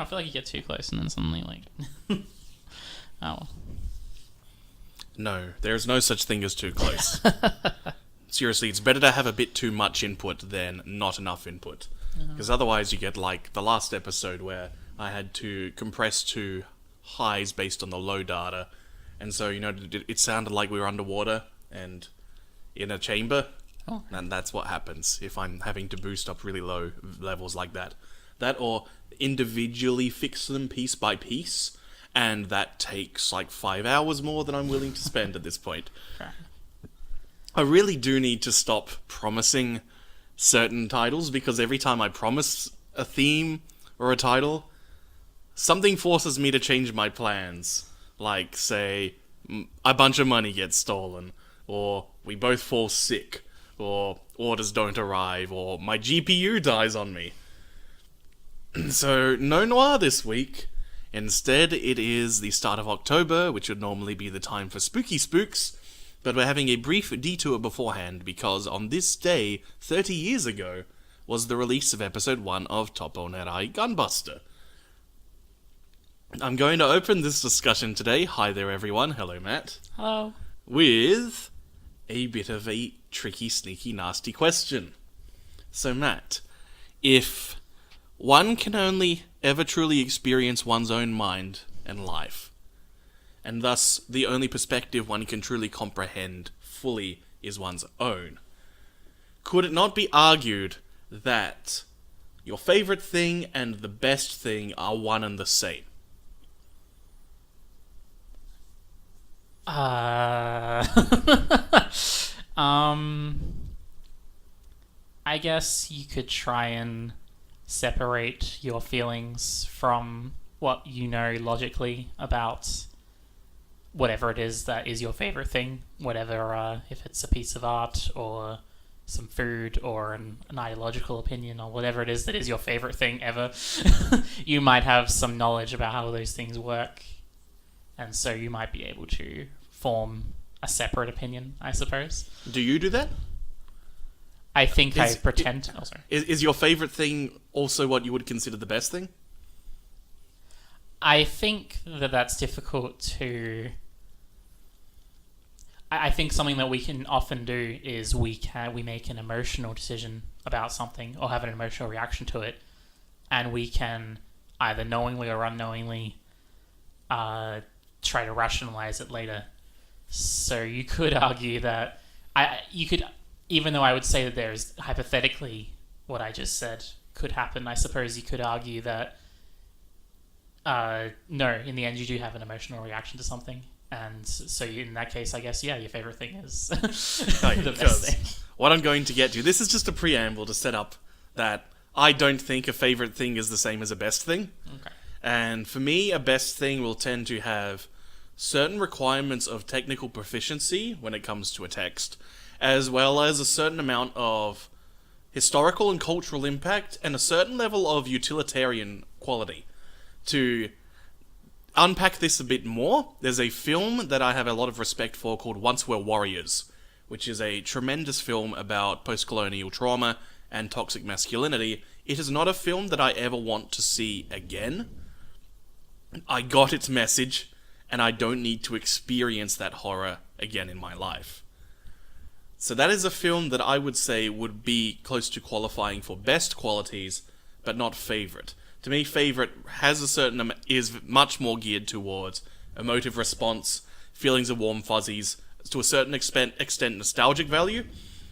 feel like you get too close and then suddenly, like... oh. No, there's no such thing as too close. Seriously, it's better to have a bit too much input than not enough input. Because otherwise you get like the last episode where I had to compress to highs based on the low data. And so, it sounded like we were underwater and in a chamber. Oh. And that's what happens if I'm having to boost up really low levels like that. That or individually fix them piece by piece. And that takes like 5 hours more than I'm willing to spend at this point. Okay. I really do need to stop promising certain titles, because every time I promise a theme or a title, something forces me to change my plans. Like, say, a bunch of money gets stolen, or we both fall sick, or orders don't arrive, or my GPU dies on me. So, no noir this week. Instead, it is the start of October, which would normally be the time for spooky spooks, but we're having a brief detour beforehand because on this day, 30 years ago, was the release of episode 1 of Toppo Nerai Gunbuster. I'm going to open this discussion today, hi there everyone, hello Matt, Hello. with a bit of a tricky, sneaky, nasty question. So Matt, if one can only ever truly experience one's own mind and life, and thus the only perspective one can truly comprehend fully is one's own, could it not be argued that your favourite thing and the best thing are one and the same? I guess you could try and separate your feelings from what you know logically about whatever it is that is your favorite thing, whatever, if it's a piece of art or some food or an ideological opinion or whatever it is that is your favorite thing ever. You might have some knowledge about how those things work, and so you might be able to form a separate opinion, I suppose. Do you do that? I think I pretend... Is your favourite thing also what you would consider the best thing? I think that that's difficult to... I think something that we can often do is we make an emotional decision about something or have an emotional reaction to it, and we can either knowingly or unknowingly try to rationalize it later. So you could argue that even though I would say that there's hypothetically what I just said could happen, I suppose you could argue that no, in the end you do have an emotional reaction to something. And so in that case, I guess, yeah, your favourite thing is the best thing. What I'm going to get to, this is just a preamble to set up that I don't think a favourite thing is the same as a best thing. Okay. And for me, a best thing will tend to have certain requirements of technical proficiency when it comes to a text, as well as a certain amount of historical and cultural impact and a certain level of utilitarian quality. To unpack this a bit more, there's a film that I have a lot of respect for called Once We're Warriors, which is a tremendous film about post-colonial trauma and toxic masculinity. It is not a film that I ever want to see again. I got its message, and I don't need to experience that horror again in my life. So that is a film that I would say would be close to qualifying for best qualities, but not favourite. To me, favourite has a certain is much more geared towards emotive response, feelings of warm fuzzies, to a certain extent nostalgic value,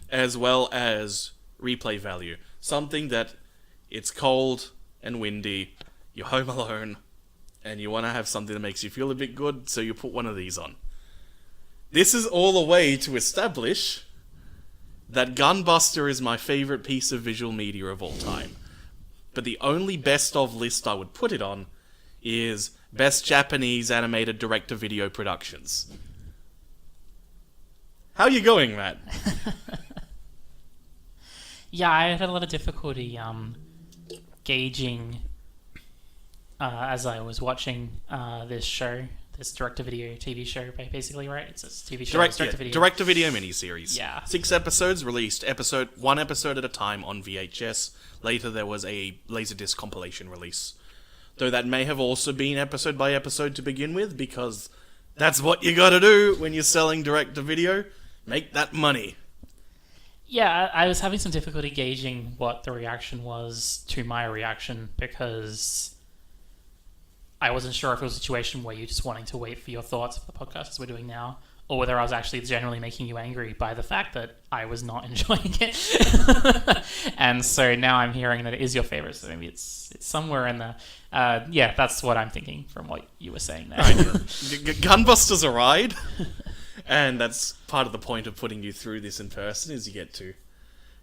as well as replay value. Something that it's cold and windy, you're home alone, and you want to have something that makes you feel a bit good, so you put one of these on. This is all a way to establish that Gunbuster is my favourite piece of visual media of all time. But the only best of list I would put it on is Best Japanese Animated Direct-to-Video Productions. How are you going, Matt? Yeah, I had a lot of difficulty gauging as I was watching this show, this direct-to-video TV show, basically, right? It's a TV show. Direct-to-video miniseries. Yeah. 6 episodes released, one episode at a time on VHS. Later there was a Laserdisc compilation release. though that may have also been episode by episode to begin with, because that's what you gotta do when you're selling direct-to-video. Make that money. Yeah, I was having some difficulty gauging what the reaction was to my reaction, because I wasn't sure if it was a situation where you're just wanting to wait for your thoughts for the podcast as we're doing now, or whether I was actually generally making you angry by the fact that I was not enjoying it. And so now I'm hearing that it is your favorite, so maybe it's somewhere in there. Yeah, that's what I'm thinking from what you were saying there. Gunbuster's a ride, and that's part of the point of putting you through this in person, is you get to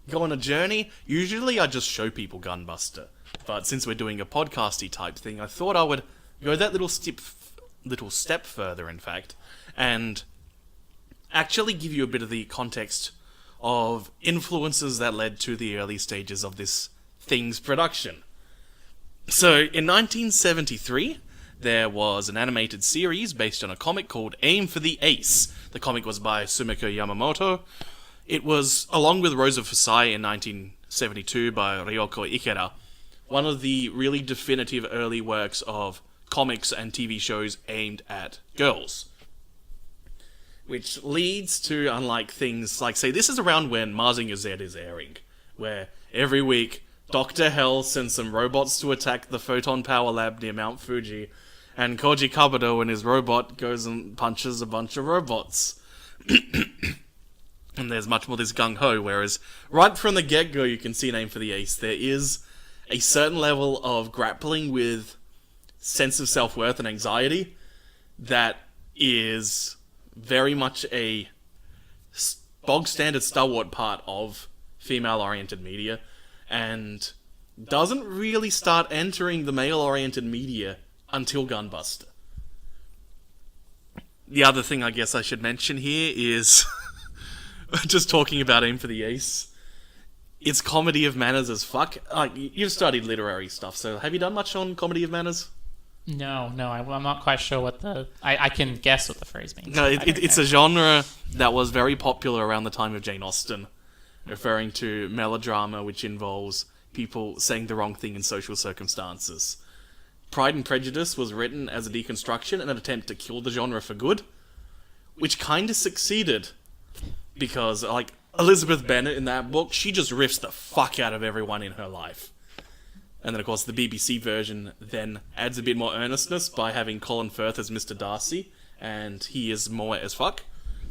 go on a journey. Usually I just show people Gunbuster, but since we're doing a podcasty type thing, I thought I would go that little step further, in fact, and actually give you a bit of the context of influences that led to the early stages of this thing's production. So, in 1973, there was an animated series based on a comic called Aim for the Ace. The comic was by Sumiko Yamamoto. It was, along with Rose of Versailles in 1972 by Ryoko Ikeda, one of the really definitive early works of comics and TV shows aimed at girls. Which leads to, unlike things like, say, this is around when Mazinger Z is airing, where every week Dr. Hell sends some robots to attack the Photon Power Lab near Mount Fuji, and Koji Kabuto and his robot goes and punches a bunch of robots. And there's much more this gung-ho, whereas right from the get-go you can see an Aim for the Ace. There is a certain level of grappling with sense of self-worth and anxiety that is very much a bog-standard stalwart part of female-oriented media, and doesn't really start entering the male-oriented media until Gunbuster. The other thing I guess I should mention here is, just talking about Aim for the Ace, it's comedy of manners as fuck. You've studied literary stuff, so have you done much on comedy of manners? No, I'm not quite sure what I can guess what the phrase means. No, it's a genre that was very popular around the time of Jane Austen, referring to melodrama which involves people saying the wrong thing in social circumstances. Pride and Prejudice was written as a deconstruction and an attempt to kill the genre for good, which kind of succeeded, because, like, Elizabeth Bennet in that book, she just riffs the fuck out of everyone in her life. And then, of course, the BBC version then adds a bit more earnestness by having Colin Firth as Mr. Darcy, and he is more as fuck.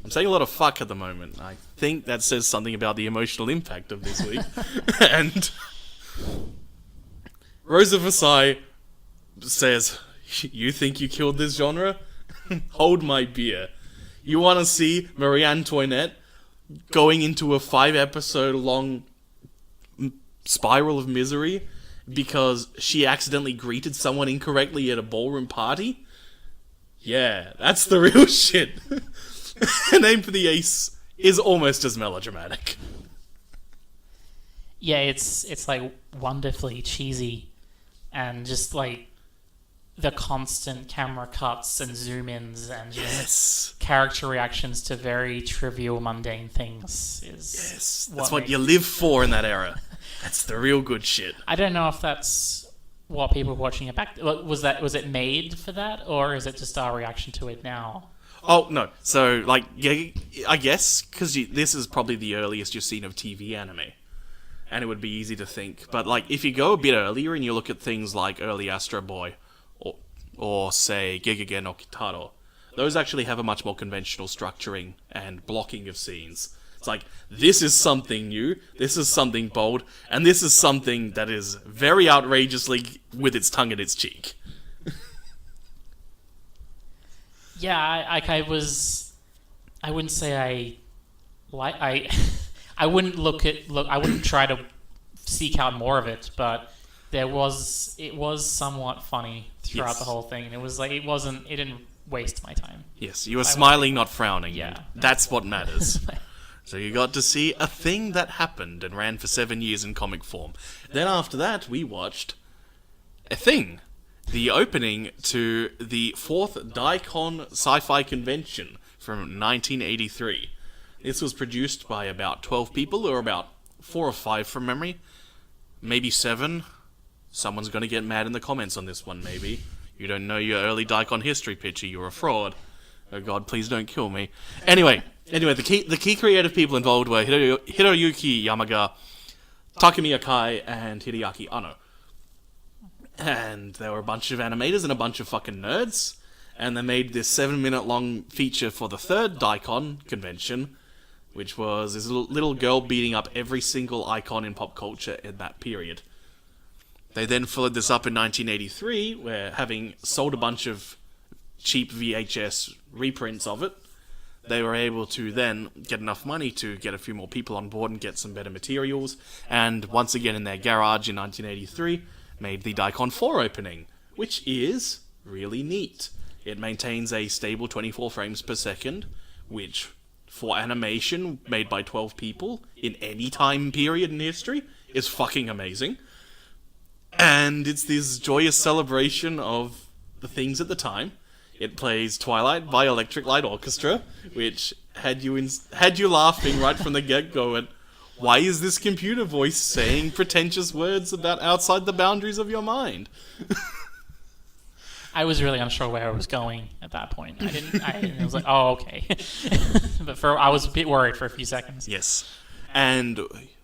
I'm saying a lot of fuck at the moment. I think that says something about the emotional impact of this week. And Rose of Versailles says, "You think you killed this genre? Hold my beer. You want to see Marie Antoinette going into a 5-episode long spiral of misery because she accidentally greeted someone incorrectly at a ballroom party? Yeah, that's the real shit." An Aim for the Ace is almost as melodramatic. Yeah, it's like wonderfully cheesy, and just like the constant camera cuts and zoom-ins and just character reactions to very trivial, mundane things is that's what you live for in that era. That's the real good shit. I don't know if that's what people were watching it back. Was it made for that, or is it just our reaction to it now? Oh, no. So, like, yeah, I guess, because this is probably the earliest you've seen of TV anime. And it would be easy to think. But, like, if you go a bit earlier and you look at things like early Astro Boy, or say, Gegege no Kitaro, those actually have a much more conventional structuring and blocking of scenes. It's like, this is something new, this is something bold, and this is something that is very outrageously with its tongue in its cheek. Yeah, I wouldn't say I wouldn't I wouldn't try to seek out more of it, but it was somewhat funny throughout the whole thing, and it didn't waste my time. Yes, you were smiling, not frowning. Yeah. That's what matters. So you got to see a thing that happened and ran for 7 years in comic form. Then after that, we watched a thing. The opening to the 4th Daikon Sci-Fi Convention from 1983. This was produced by about 12 people, or about 4 or 5 from memory. Maybe 7. someone's going to get mad in the comments on this one, maybe. You don't know your early Daikon history, Pitchy. You're a fraud. Oh god, please don't kill me. Anyway, the key creative people involved were Hiroyuki Yamaga, Takumi Akai, and Hideaki Anno. And there were a bunch of animators and a bunch of fucking nerds. And they made this 7-minute long feature for the third Daikon convention, which was this little girl beating up every single icon in pop culture in that period. They then followed this up in 1983, where having sold a bunch of cheap VHS reprints of it, they were able to then get enough money to get a few more people on board and get some better materials, and once again in their garage in 1983, made the Daikon 4 opening, which is really neat. It maintains a stable 24 frames per second, which, for animation made by 12 people in any time period in history, is fucking amazing. And it's this joyous celebration of the things at the time. It plays Twilight by Electric Light Orchestra, which had you laughing right from the get-go at, why is this computer voice saying pretentious words about outside the boundaries of your mind? I was really unsure where I was going at that point. I was like, oh, okay. But I was a bit worried for a few seconds. Yes. And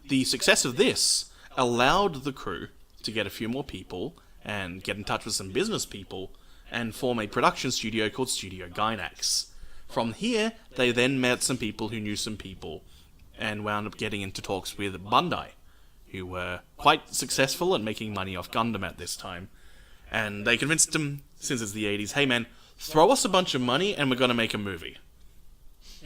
the success of this allowed the crew to get a few more people and get in touch with some business people and form a production studio called Studio Gainax. From here, they then met some people who knew some people and wound up getting into talks with Bandai, who were quite successful at making money off Gundam at this time. And they convinced them, since it's the 80s, hey man, throw us a bunch of money and we're going to make a movie.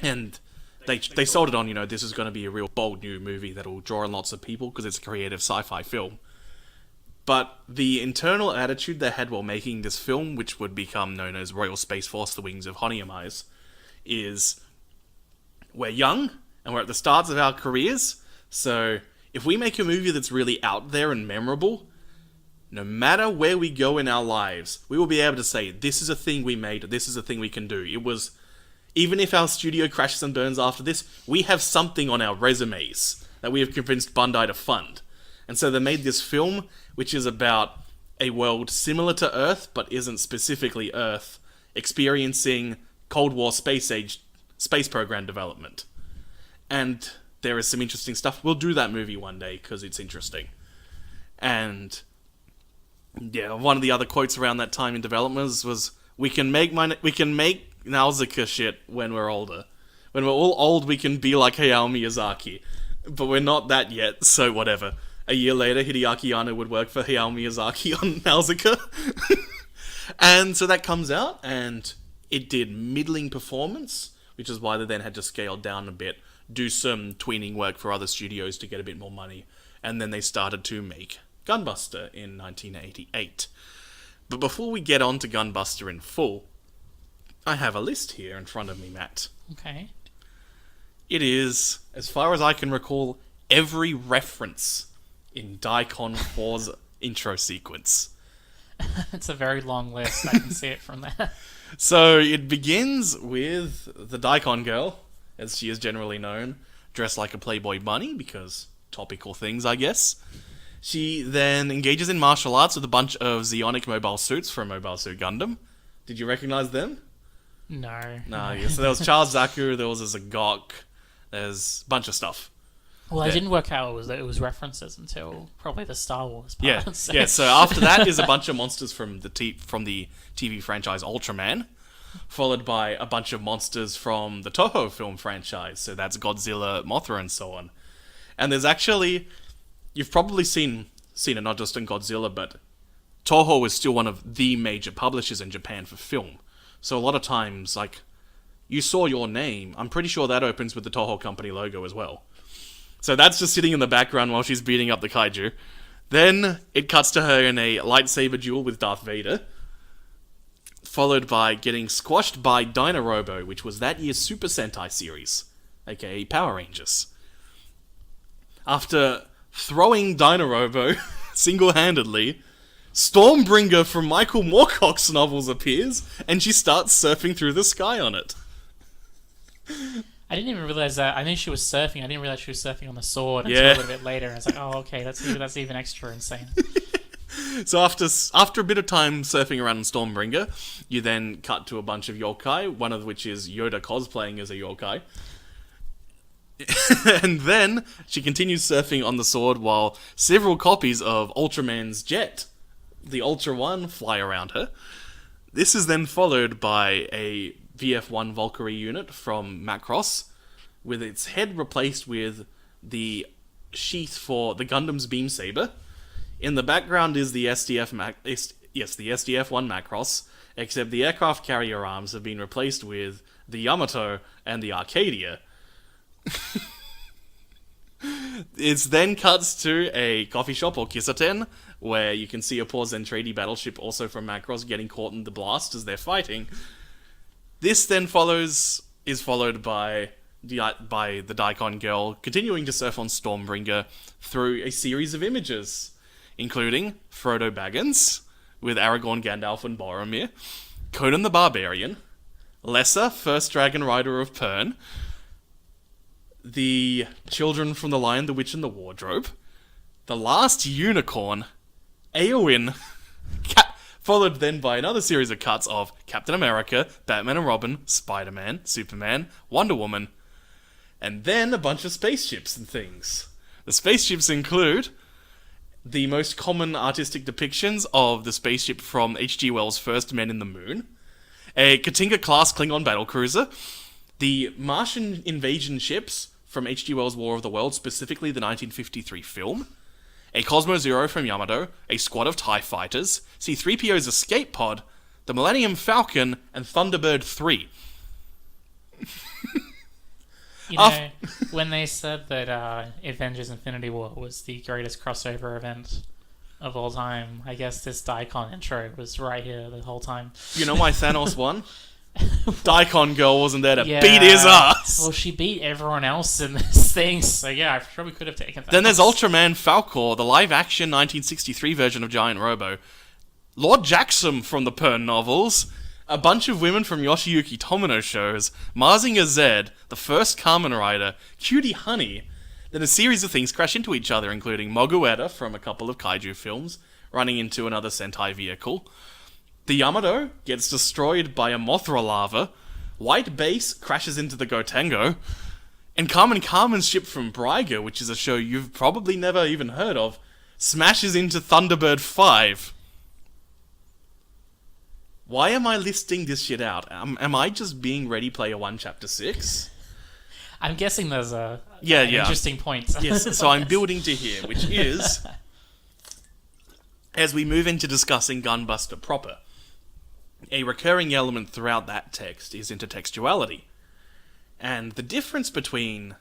And they sold it on, this is going to be a real bold new movie that'll draw in lots of people because it's a creative sci-fi film. But the internal attitude they had while making this film, which would become known as Royal Space Force: The Wings of Honeyamais, is we're young and we're at the starts of our careers, so if we make a movie that's really out there and memorable, no matter where we go in our lives, we will be able to say, this is a thing we made, this is a thing we can do. It was, even if our studio crashes and burns after this, we have something on our resumes that we have convinced Bandai to fund. And so they made this film, which is about a world similar to Earth, but isn't specifically Earth, experiencing Cold War space program development. And there is some interesting stuff. We'll do that movie one day, because it's interesting. And yeah, one of the other quotes around that time in development was, we can make Nausicaa shit when we're older. When we're all old, we can be like Hayao Miyazaki. But we're not that yet, so whatever. A year later, Hideaki Anno would work for Hayao Miyazaki on Nausicaa. And so that comes out, and it did middling performance, which is why they then had to scale down a bit, do some tweening work for other studios to get a bit more money, and then they started to make Gunbuster in 1988. But before we get on to Gunbuster in full, I have a list here in front of me, Matt. Okay. It is, as far as I can recall, every reference in Daikon 4's intro sequence. It's a very long list. I can see it from there. So it begins with the Daikon girl, as she is generally known, dressed like a Playboy bunny, because topical things, I guess. She then engages in martial arts with a bunch of Zeonic mobile suits from Mobile Suit Gundam. Did you recognize them? No. No, yeah. So there was Charles Zaku, there was a Zagok, there's a bunch of stuff. Well, I didn't work out it was references until probably the Star Wars part. Yeah, yeah. So after that is a bunch of monsters from the TV franchise Ultraman, followed by a bunch of monsters from the Toho film franchise. So that's Godzilla, Mothra, and so on. And there's actually, you've probably seen it not just in Godzilla, but Toho is still one of the major publishers in Japan for film. So a lot of times, like, you saw your name, I'm pretty sure that opens with the Toho Company logo as well. So that's just sitting in the background while she's beating up the kaiju. Then it cuts to her in a lightsaber duel with Darth Vader, followed by getting squashed by Dynorobo, which was that year's Super Sentai series, aka Power Rangers. After throwing Dynorobo single-handedly, Stormbringer from Michael Moorcock's novels appears, and she starts surfing through the sky on it. I didn't even realize that. I knew she was surfing. I didn't realize she was surfing on the sword until a little bit later. I was like, oh, okay, that's even extra insane. So after a bit of time surfing around in Stormbringer, you then cut to a bunch of yokai, one of which is Yoda cosplaying as a yokai. And then she continues surfing on the sword while several copies of Ultraman's jet, the Ultra One, fly around her. This is then followed by a VF-1 Valkyrie unit from Macross, with its head replaced with the sheath for the Gundam's beam saber. In the background is the the SDF-1 Macross, except the aircraft carrier arms have been replaced with the Yamato and the Arcadia. It then cuts to a coffee shop or Kisaten, where you can see a poor Zentradi battleship also from Macross getting caught in the blast as they're fighting. This then is followed by the Daikon girl continuing to surf on Stormbringer through a series of images, including Frodo Baggins with Aragorn, Gandalf, and Boromir, Conan the Barbarian, Lesser, first dragon rider of Pern, the children from The Lion, the Witch, and the Wardrobe, the last unicorn, Eowyn, followed then by another series of cuts of Captain America, Batman and Robin, Spider-Man, Superman, Wonder Woman, and then a bunch of spaceships and things. The spaceships include the most common artistic depictions of the spaceship from H.G. Wells' first Men in the Moon, a Katinga-class Klingon battlecruiser, the Martian invasion ships from H.G. Wells' War of the Worlds, specifically the 1953 film, a Cosmo Zero from Yamato, a squad of TIE fighters, C-3PO's escape pod, the Millennium Falcon, and Thunderbird 3. You know, when they said that Avengers Infinity War was the greatest crossover event of all time, I guess this Daikon intro was right here the whole time. You know why Thanos won? Daikon girl wasn't there to beat his ass. Well, she beat everyone else in this thing, so yeah, I probably could have taken that. Then there's Ultraman Falcor, the live-action 1963 version of Giant Robo, Lord Jackson from the Pern novels, a bunch of women from Yoshiyuki Tomino shows, Mazinger Z, the first Kamen Rider, Cutie Honey. Then a series of things crash into each other, including Mogueta from a couple of kaiju films, running into another Sentai vehicle. The Yamato gets destroyed by a Mothra lava, White Base crashes into the Gotengo, and Carmen's ship from Braiga, which is a show you've probably never even heard of, smashes into Thunderbird 5. Why am I listing this shit out? Am I just being Ready Player One Chapter 6? I'm guessing there's an yeah. interesting point. Yes, so I'm building to here, which is, as we move into discussing Gunbuster proper, a recurring element throughout that text is intertextuality. And the difference between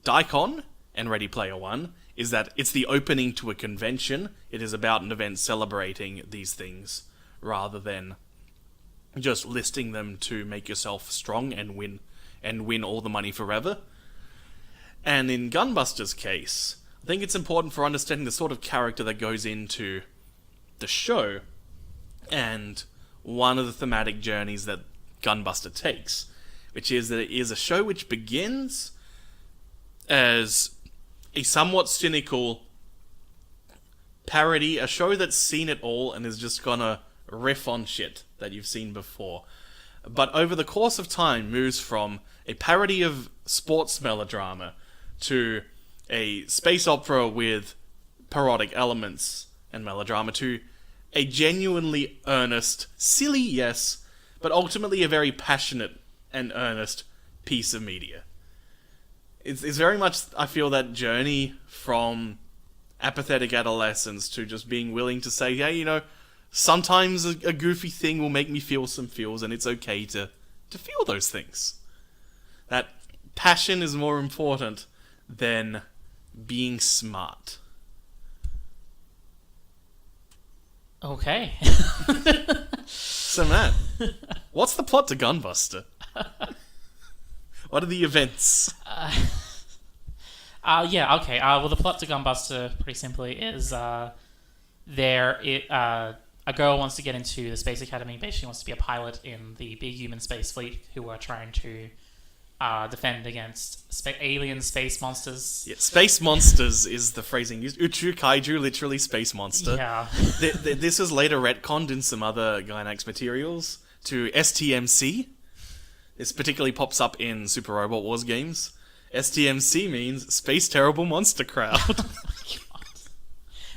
Daikon and Ready Player One is that it's the opening to a convention. It is about an event celebrating these things, rather than just listing them to make yourself strong and win all the money forever. And in Gunbuster's case, I think it's important for understanding the sort of character that goes into the show, and one of the thematic journeys that Gunbuster takes, which is that it is a show which begins as a somewhat cynical parody, a show that's seen it all and is just gonna riff on shit that you've seen before. But over the course of time moves from a parody of sports melodrama to a space opera with parodic elements and melodrama to a genuinely earnest, silly, yes, but ultimately a very passionate and earnest piece of media. It's very much, I feel, that journey from apathetic adolescence to just being willing to say, hey, you know, sometimes a goofy thing will make me feel some feels, and it's okay to feel those things. That passion is more important than being smart. Okay. So, Matt, what's the plot to Gunbuster? What are the events? Yeah, okay. Well, the plot to Gunbuster, pretty simply, is a girl wants to get into the Space Academy. Basically wants to be a pilot in the big human space fleet who are trying to defend against alien space monsters. Yeah, space monsters is the phrasing used. Uchu Kaiju, literally space monster. Yeah. This was later retconned in some other Gainax materials to STMC. This particularly pops up in Super Robot Wars games. STMC means Space Terrible Monster Crowd.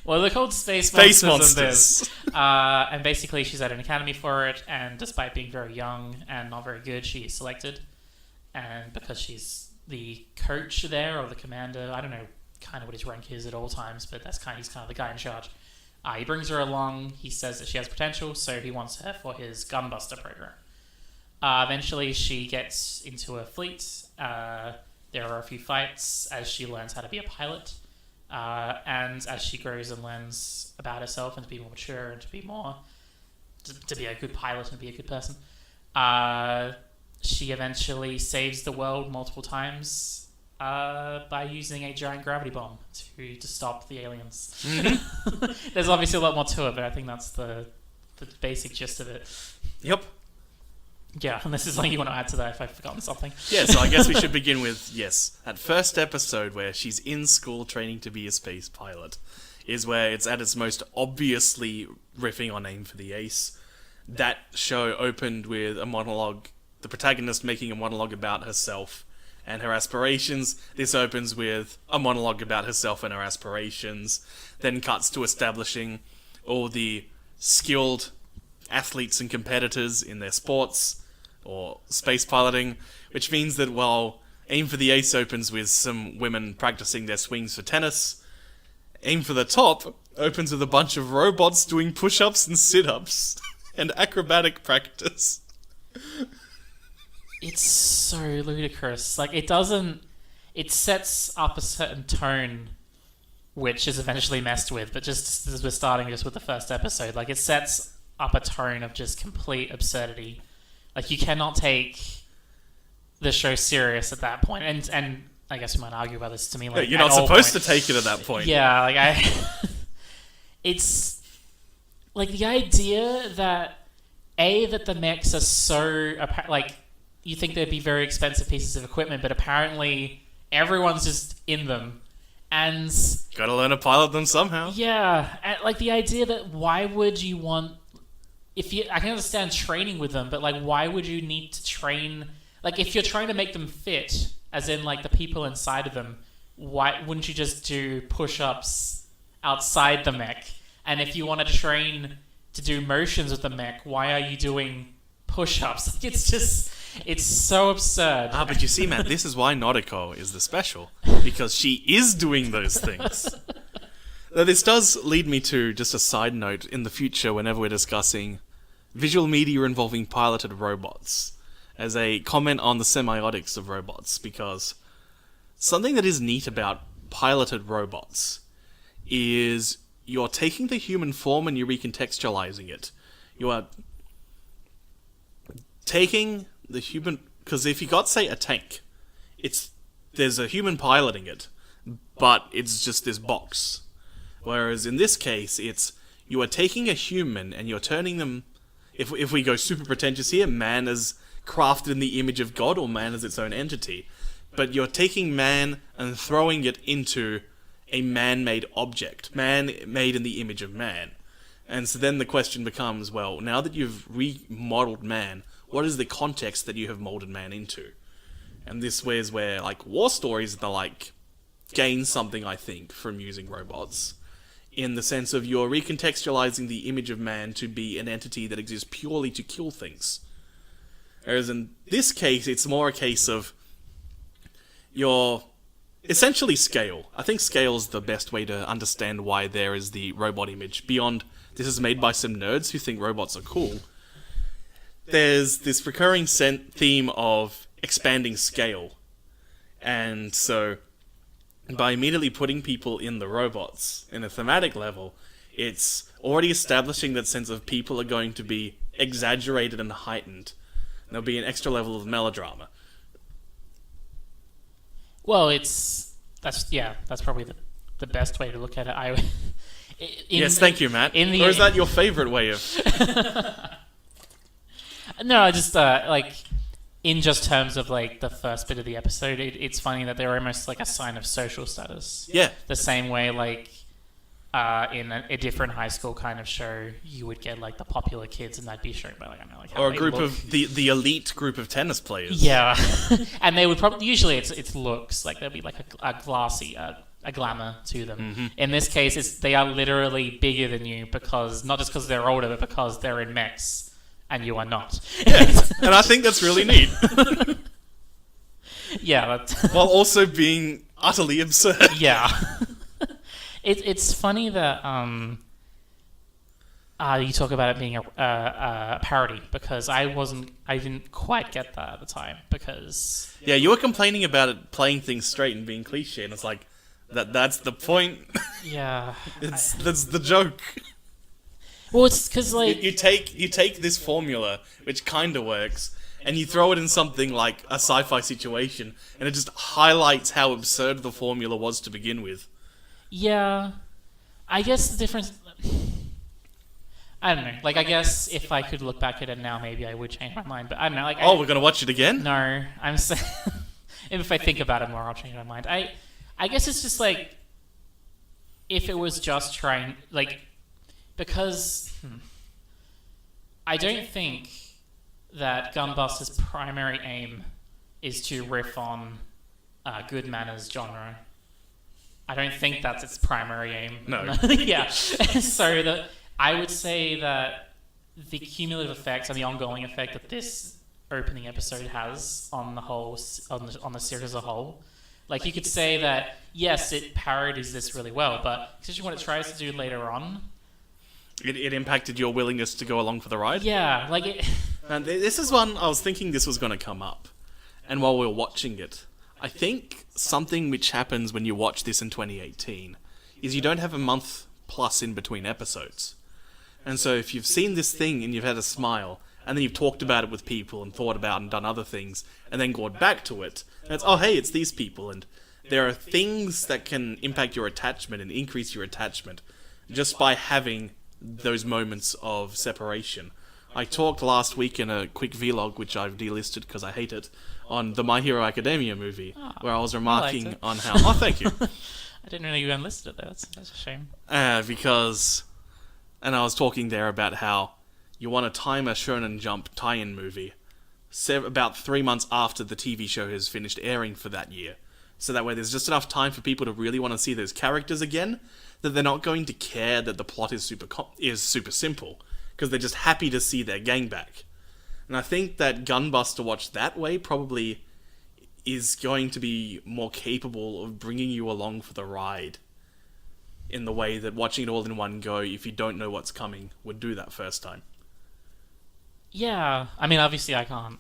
Well, they're called space monsters in this. And basically she's at an academy for it, and despite being very young and not very good, she is selected. And because she's the coach there, or the commander, I don't know kind of what his rank is at all times, but he's kind of the guy in charge. He brings her along, he says that she has potential, so he wants her for his Gunbuster program. Eventually she gets into a fleet. There are a few fights as she learns how to be a pilot. And as she grows and learns about herself and to be more mature and to be a good pilot and be a good person, she eventually saves the world multiple times by using a giant gravity bomb to stop the aliens. Mm-hmm. There's obviously a lot more to it, but I think that's the basic gist of it. Yep. Yeah, unless there's something you want to add to that if I've forgotten something. Yeah, so I guess we should begin with, that first episode where she's in school training to be a space pilot is where it's at its most obviously riffing on Aim for the Ace. That show opened with a monologue, the protagonist making a monologue about herself and her aspirations. This opens with a monologue about herself and her aspirations, then cuts to establishing all the skilled athletes and competitors in their sports or space piloting, which means that while Aim for the Ace opens with some women practicing their swings for tennis, Aim for the Top opens with a bunch of robots doing push-ups and sit-ups and acrobatic practice. It's so ludicrous. Like, it sets up a certain tone which is eventually messed with, but just as we're starting just with the first episode, like, it sets up a tone of just complete absurdity. Like, you cannot take the show serious at that point. And I guess we might argue about this to me. Like, you're not supposed to take it at that point. Yeah, like, it's like the idea that that the mechs are so like, you think they'd be very expensive pieces of equipment, but apparently everyone's just in them, and gotta learn to pilot them somehow. Yeah, and like the idea that why would you want, I can understand training with them, but like, why would you need to train? Like, if you're trying to make them fit, as in like the people inside of them, why wouldn't you just do push-ups outside the mech? And if you want to train to do motions with the mech, why are you doing push-ups? Like, it's so absurd. But you see, man, this is why Noriko is the special, because she is doing those things. Now, this does lead me to just a side note in the future whenever we're discussing visual media involving piloted robots, as a comment on the semiotics of robots, because something that is neat about piloted robots is you're taking the human form and you're recontextualizing it. You are taking the human, because if you got, say, a tank, there's a human piloting it, but it's just this box. Whereas in this case, you are taking a human and you're turning them, if we go super pretentious here, man is crafted in the image of God, or man is its own entity. But you're taking man and throwing it into a man-made object, man made in the image of man. And so then the question becomes, well, now that you've remodeled man, what is the context that you have molded man into? And this is where, like, war stories, they like, gain something, I think, from using robots, in the sense of you're recontextualizing the image of man to be an entity that exists purely to kill things. Whereas in this case, it's more a case of you're essentially scale. I think scale is the best way to understand why there is the robot image. Beyond, this is made by some nerds who think robots are cool. There's this recurring theme of expanding scale. And so, by immediately putting people in the robots, in a thematic level, it's already establishing that sense of people are going to be exaggerated and heightened. There'll be an extra level of melodrama. Well, that's probably the best way to look at it. Yes, thank you, Matt. Or is that your favorite way of... No, I just, like, in just terms of like the first bit of the episode, it's funny that they're almost like a sign of social status. Yeah. The same way like in a different high school kind of show, you would get like the popular kids, and that'd be shown by like I don't know, like how Or a they group look. of the elite group of tennis players. Yeah, and they would probably usually it's looks like there'd be like a glassy a glamour to them. Mm-hmm. In this case, they are literally bigger than you because not just because they're older, but because they're in mechs and you are not. And I think that's really neat. Yeah, While also being utterly absurd. yeah. It's funny that you talk about it being a parody because I didn't quite get that at the time because Yeah, you were complaining about it playing things straight and being cliche, and it's like that's the point. yeah, That's the joke. well it's because like You take this formula, which kind of works, and you throw it in something like a sci-fi situation, and it just highlights how absurd the formula was to begin with. yeah, I guess the difference. I don't know. Like, I guess if I could look back at it now, maybe I would change my mind. But I don't know. Like, Oh, we're gonna watch it again? no, I'm saying if I think about it more, I'll change my mind. I guess it's just like if it was just trying like because I don't think that Gunbuster's primary aim is to riff on good manners genre. I don't think that's its primary aim. No. Yeah. So I would say that the cumulative effect and the ongoing effect that this opening episode has on the whole on the series as a whole, like you could say that yes, it parodies this really well, but especially when it tries to do later on, It impacted your willingness to go along for the ride? yeah, like it. And this is one I was thinking this was going to come up. And while we were watching it, I think something which happens when you watch this in 2018 is you don't have a month plus in between episodes. And so if you've seen this thing and you've had a smile, and then you've talked about it with people and thought about and done other things, and then gone back to it, and it's, oh hey, it's these people, and there are things that can impact your attachment and increase your attachment just by having those moments of separation. I talked last week in a quick vlog, which I've delisted because I hate it, on the My Hero Academia movie, where I was remarking it. on how... Oh, thank you. I didn't know you unlisted it though. That's a shame. Because... And I was talking there about how you want to time a Shonen Jump tie-in movie about 3 months after the TV show has finished airing for that year. So that way there's just enough time for people to really want to see those characters again, that they're not going to care that the plot is super simple, because they're just happy to see their gang back. And I think that Gunbuster watched that way probably is going to be more capable of bringing you along for the ride in the way that watching it all in one go, if you don't know what's coming, would do that first time. Yeah, I mean, obviously I can't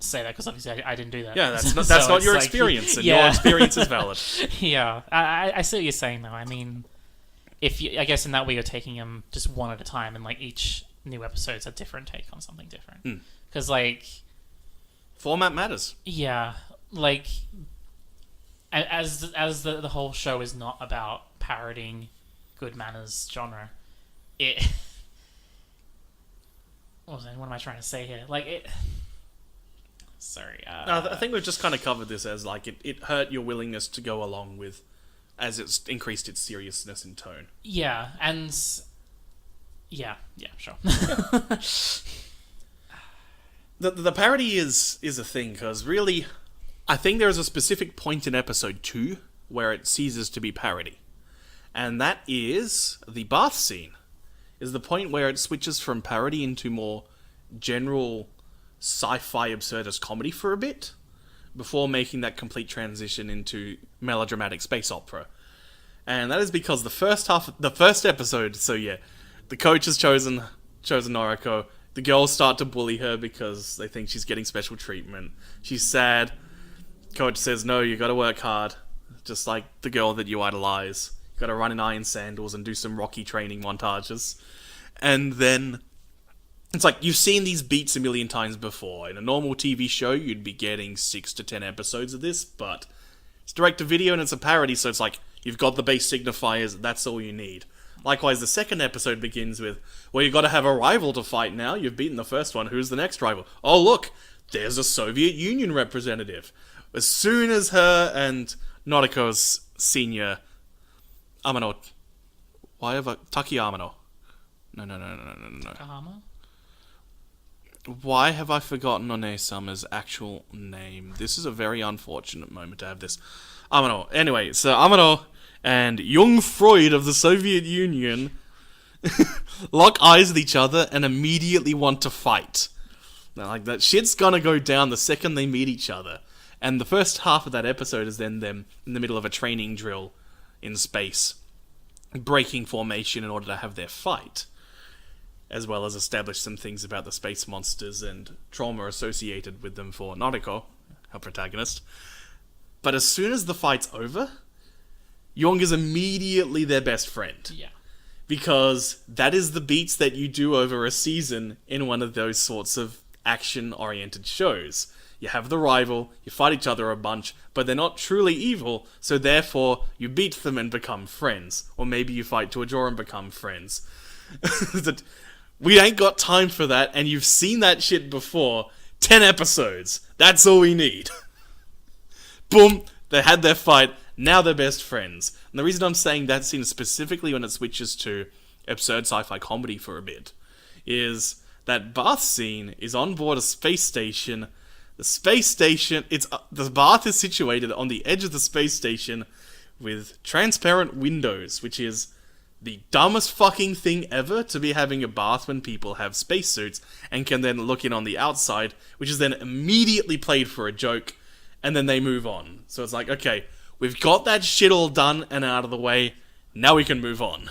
say that because obviously I didn't do that. Yeah, that's So not it's your like, experience, and yeah. your experience is valid. Yeah, I see what you're saying though. I mean, I guess in that way you're taking them just one at a time, and like each new episode's a different take on something different. Because like, Format matters. yeah, like as the whole show is not about parodying good manners genre, it. What am I trying to say here? Like it. Sorry. No, I think we've just kind of covered this as like it hurt your willingness to go along with, as it's increased its seriousness in tone. Yeah, and yeah, sure. The parody is a thing, because really, I think there is a specific point in episode 2 where it ceases to be parody. And that is the bath scene. Is the point where it switches from parody into more general sci-fi absurdist comedy for a bit, before making that complete transition into melodramatic space opera. And that is because the first episode, so yeah, the coach has chosen Noriko. The girls start to bully her because they think she's getting special treatment. She's sad. Coach says, no, you gotta work hard. Just like the girl that you idolize. You gotta run in iron sandals and do some Rocky training montages. And then it's like, you've seen these beats a million times before. In a normal TV show, you'd be getting 6 to 10 episodes of this, but it's direct-to-video and it's a parody, so it's like, you've got the base signifiers, that's all you need. Likewise, the second episode begins with, well, you gotta have a rival to fight now. You've beaten the first one. Who's the next rival? Oh, look, there's a Soviet Union representative. As soon as her and Noriko's senior Amano, Taki Amano? No. Kahama? Why have I forgotten One-sama's actual name? This is a very unfortunate moment to have this. Amano. Anyway, so Amano and young Freud of the Soviet Union lock eyes with each other and immediately want to fight. Now, like, that shit's gonna go down the second they meet each other. And the first half of that episode is then them in the middle of a training drill in space, breaking formation in order to have their fight, as well as establish some things about the space monsters and trauma associated with them for Noriko, our protagonist. But as soon as the fight's over, Young is immediately their best friend. Yeah. Because that is the beats that you do over a season in one of those sorts of action-oriented shows. You have the rival, you fight each other a bunch, but they're not truly evil, so therefore you beat them and become friends. Or maybe you fight to a draw and become friends. We ain't got time for that, and you've seen that shit before. 10 episodes. That's all we need. Boom, they had their fight, now they're best friends. And the reason I'm saying that scene specifically when it switches to absurd sci-fi comedy for a bit is that bath scene is on board a space station. The space station, the bath is situated on the edge of the space station with transparent windows, which is the dumbest fucking thing ever to be having a bath when people have spacesuits and can then look in on the outside, which is then immediately played for a joke, and then they move on. So it's like, okay, we've got that shit all done and out of the way, now we can move on.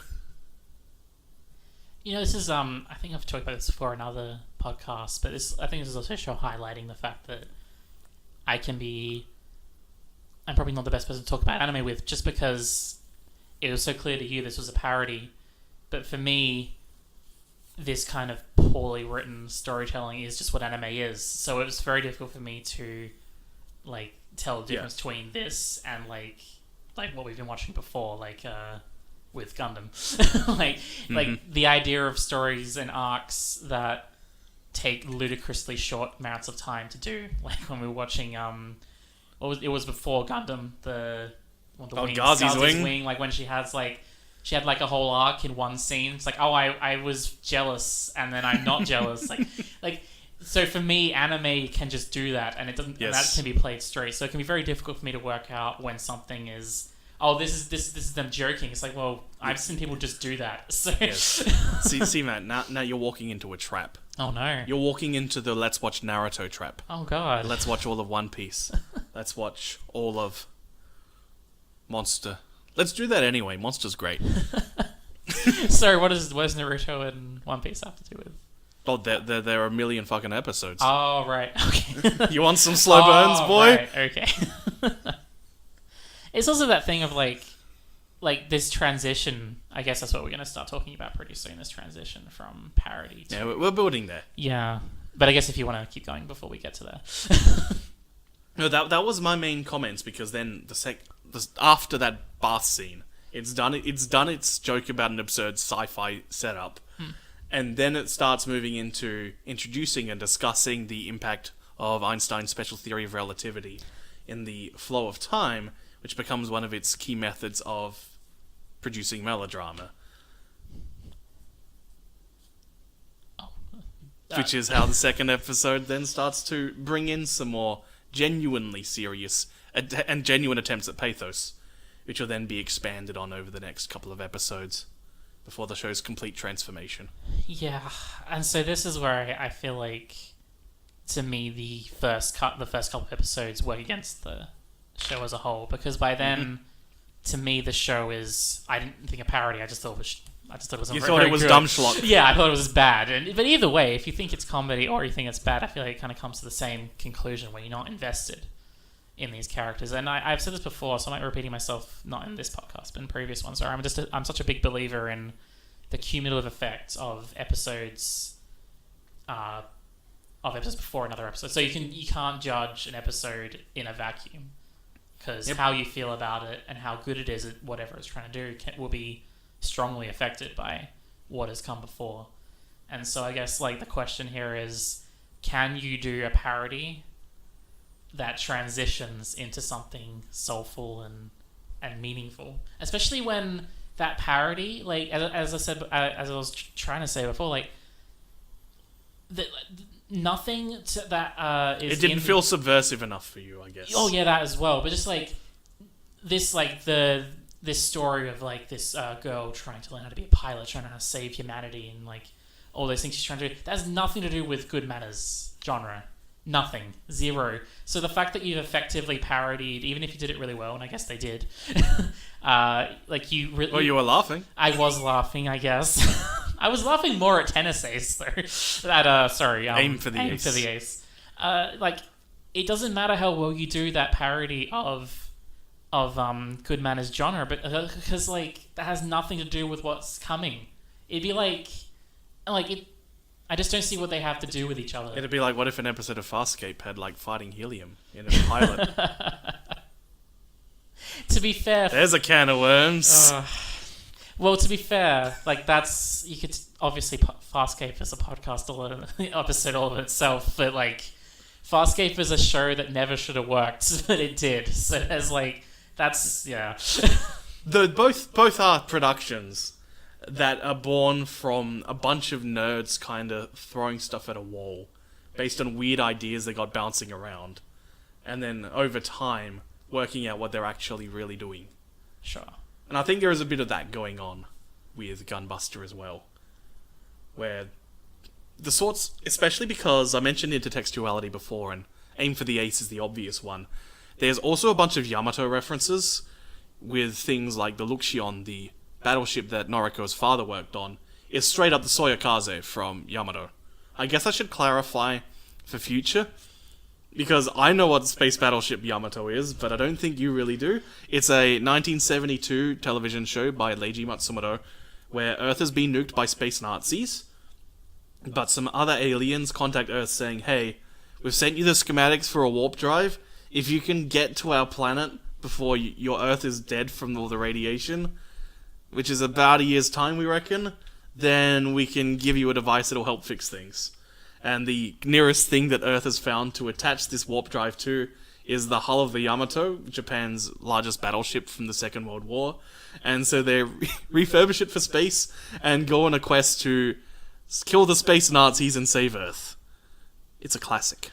You know, this is, I think I've talked about this before in other podcasts, but I think this is also a show highlighting the fact that I'm probably not the best person to talk about anime with, just because it was so clear to you this was a parody. But for me, this kind of poorly written storytelling is just what anime is. So it was very difficult for me to, like, tell the difference between this and, like what we've been watching before, with Gundam. Like the idea of stories and arcs that take ludicrously short amounts of time to do. Like when we were watching, it was before Gundam, the wing, Gazi's wing. Like when she had like a whole arc in one scene. It's like, oh, I was jealous and then I'm not jealous. Like so for me, anime can just do that, and it doesn't. Yes. And that can be played straight. So it can be very difficult for me to work out when something is, oh, this is them joking. It's like, well, I've seen people just do that. So yes. see, man, now you're walking into a trap. Oh no! You're walking into the let's watch Naruto trap. Oh god! Let's watch all of One Piece. Let's watch all of Monster. Let's do that anyway. Monster's great. Sorry, what does Naruto and One Piece have to do with? Oh, there are a million fucking episodes. Oh right, okay. You want some slow burns, boy? Right, okay. It's also that thing of like this transition. I guess that's what we're going to start talking about pretty soon. This transition from parody to... Yeah, we're building there. Yeah, but I guess if you want to keep going before we get to that. No, that was my main comments, because then after that bath scene, it's done its joke about an absurd sci-fi setup, and then it starts moving into introducing and discussing the impact of Einstein's special theory of relativity in the flow of time, which becomes one of its key methods of producing melodrama. Which is how the second episode then starts to bring in some more genuinely serious and genuine attempts at pathos, which will then be expanded on over the next couple of episodes before the show's complete transformation. Yeah, and so this is where I feel like, to me, the first couple of episodes work against the show as a whole, because by then, to me, the show is, I didn't think a parody. I just thought it was. You thought it was dumb schlock. Yeah, I thought it was bad. But either way, if you think it's comedy or you think it's bad, I feel like it kind of comes to the same conclusion where you're not invested in these characters. And I've said this before, so I might be repeating myself, not in this podcast, but in previous ones. Where I'm such a big believer in the cumulative effect of episodes before another episode. So you can't judge an episode in a vacuum, because how you feel about it and how good it is at whatever it's trying to do will be strongly affected by what has come before. And so I guess like the question here is, can you do a parody that transitions into something soulful and meaningful, especially when that parody, like as I said, as I was trying to say before, like nothing that is. It didn't feel subversive enough for you, I guess. Oh yeah, that as well. But just like this, like this story of like this girl trying to learn how to be a pilot, trying to save humanity, and like all those things she's trying to do. That has nothing to do with good manners genre. Nothing. Zero. So the fact that you've effectively parodied, even if you did it really well, and I guess they did, like you really... Well, you were laughing. I was laughing, I guess. I was laughing more at Tennis Ace, though. Aim for the Ace. For the Ace. Like, it doesn't matter how well you do that parody of good manners genre, but because, like, that has nothing to do with what's coming. It'd be like it... I just don't see what they have to do with each other. It'd be like, what if an episode of Farscape had, like, fighting helium in a pilot? To be fair... There's a can of worms. Well, to be fair, like, that's... You could... Obviously, Farscape is a podcast episode all of itself, but, like, Farscape is a show that never should have worked, but it did. So there's, like... That's... Yeah. Both are productions that are born from a bunch of nerds kind of throwing stuff at a wall based on weird ideas they got bouncing around, and then over time working out what they're actually really doing. Sure. And I think there is a bit of that going on with Gunbuster as well, where the sorts, especially because I mentioned intertextuality before, and Aim for the Ace is the obvious one. There's also a bunch of Yamato references with things like the Luxion, the battleship that Noriko's father worked on, is straight up the Soyokaze from Yamato. I guess I should clarify for future, because I know what space battleship Yamato is, but I don't think you really do. It's a 1972 television show by Leiji Matsumoto, where Earth has been nuked by space Nazis, but some other aliens contact Earth saying, hey, we've sent you the schematics for a warp drive. If you can get to our planet before your Earth is dead from all the radiation, which is about a year's time, we reckon, then we can give you a device that'll help fix things. And the nearest thing that Earth has found to attach this warp drive to is the hull of the Yamato, Japan's largest battleship from the Second World War. And so they refurbish it for space and go on a quest to kill the space Nazis and save Earth. It's a classic.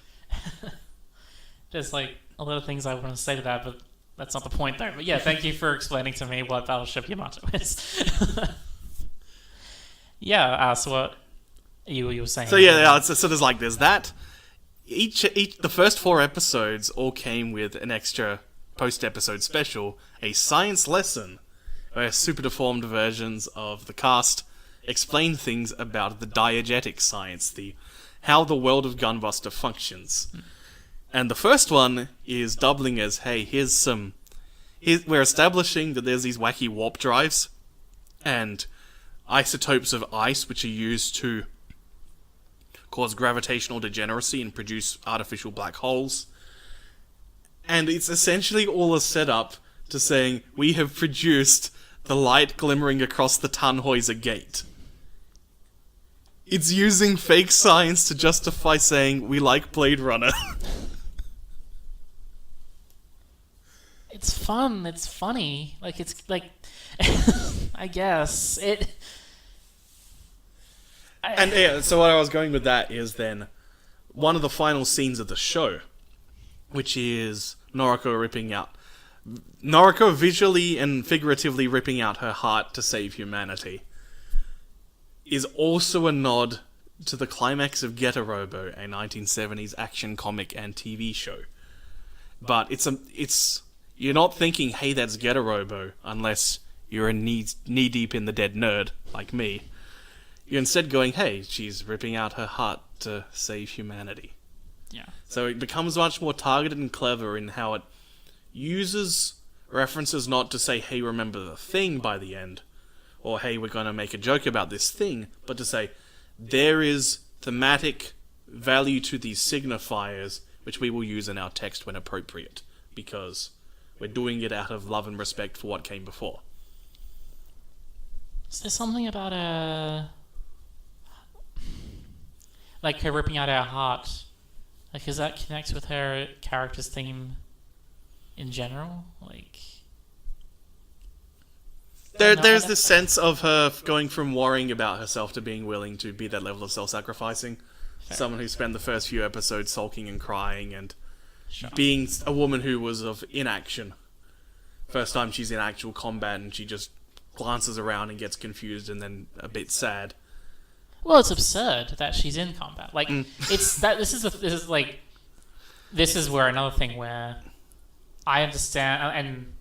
There's like a lot of things I want to say to that, but that's not the point there. But yeah, thank you for explaining to me what Battleship Yamato is. Yeah, so what you were saying. So yeah, so there's that. The first 4 episodes all came with an extra post-episode special, a science lesson, where super deformed versions of the cast explain things about the diegetic science, how the world of Gunbuster functions. And the first one is doubling as, hey, we're establishing that there's these wacky warp drives and isotopes of ice which are used to cause gravitational degeneracy and produce artificial black holes. And it's essentially all a setup to saying, we have produced the light glimmering across the Tannhäuser Gate. It's using fake science to justify saying, we like Blade Runner. It's fun. It's funny. Like, it's like... I guess. And yeah, so what I was going with that is then one of the final scenes of the show, which is Noriko visually and figuratively ripping out her heart to save humanity, is also a nod to the climax of Getter Robo, a 1970s action comic and TV show. But it's you're not thinking, hey, that's Getter Robo, unless you're knee-deep in the dead nerd, like me. You're instead going, hey, she's ripping out her heart to save humanity. Yeah. So it becomes much more targeted and clever in how it uses references not to say, hey, remember the thing by the end, or hey, we're going to make a joke about this thing, but to say, there is thematic value to these signifiers, which we will use in our text when appropriate, because we're doing it out of love and respect for what came before. Is there something about like her ripping out her heart, like does that connect with her character's theme in general? Like, There's this sense of her going from worrying about herself to being willing to be that level of self-sacrificing. Someone who spent the first few episodes sulking and crying and being a woman who was of inaction. First time she's in actual combat and she just glances around and gets confused and then a bit sad. Well, it's absurd that she's in combat. Like, it's that this is where another thing where I understand, and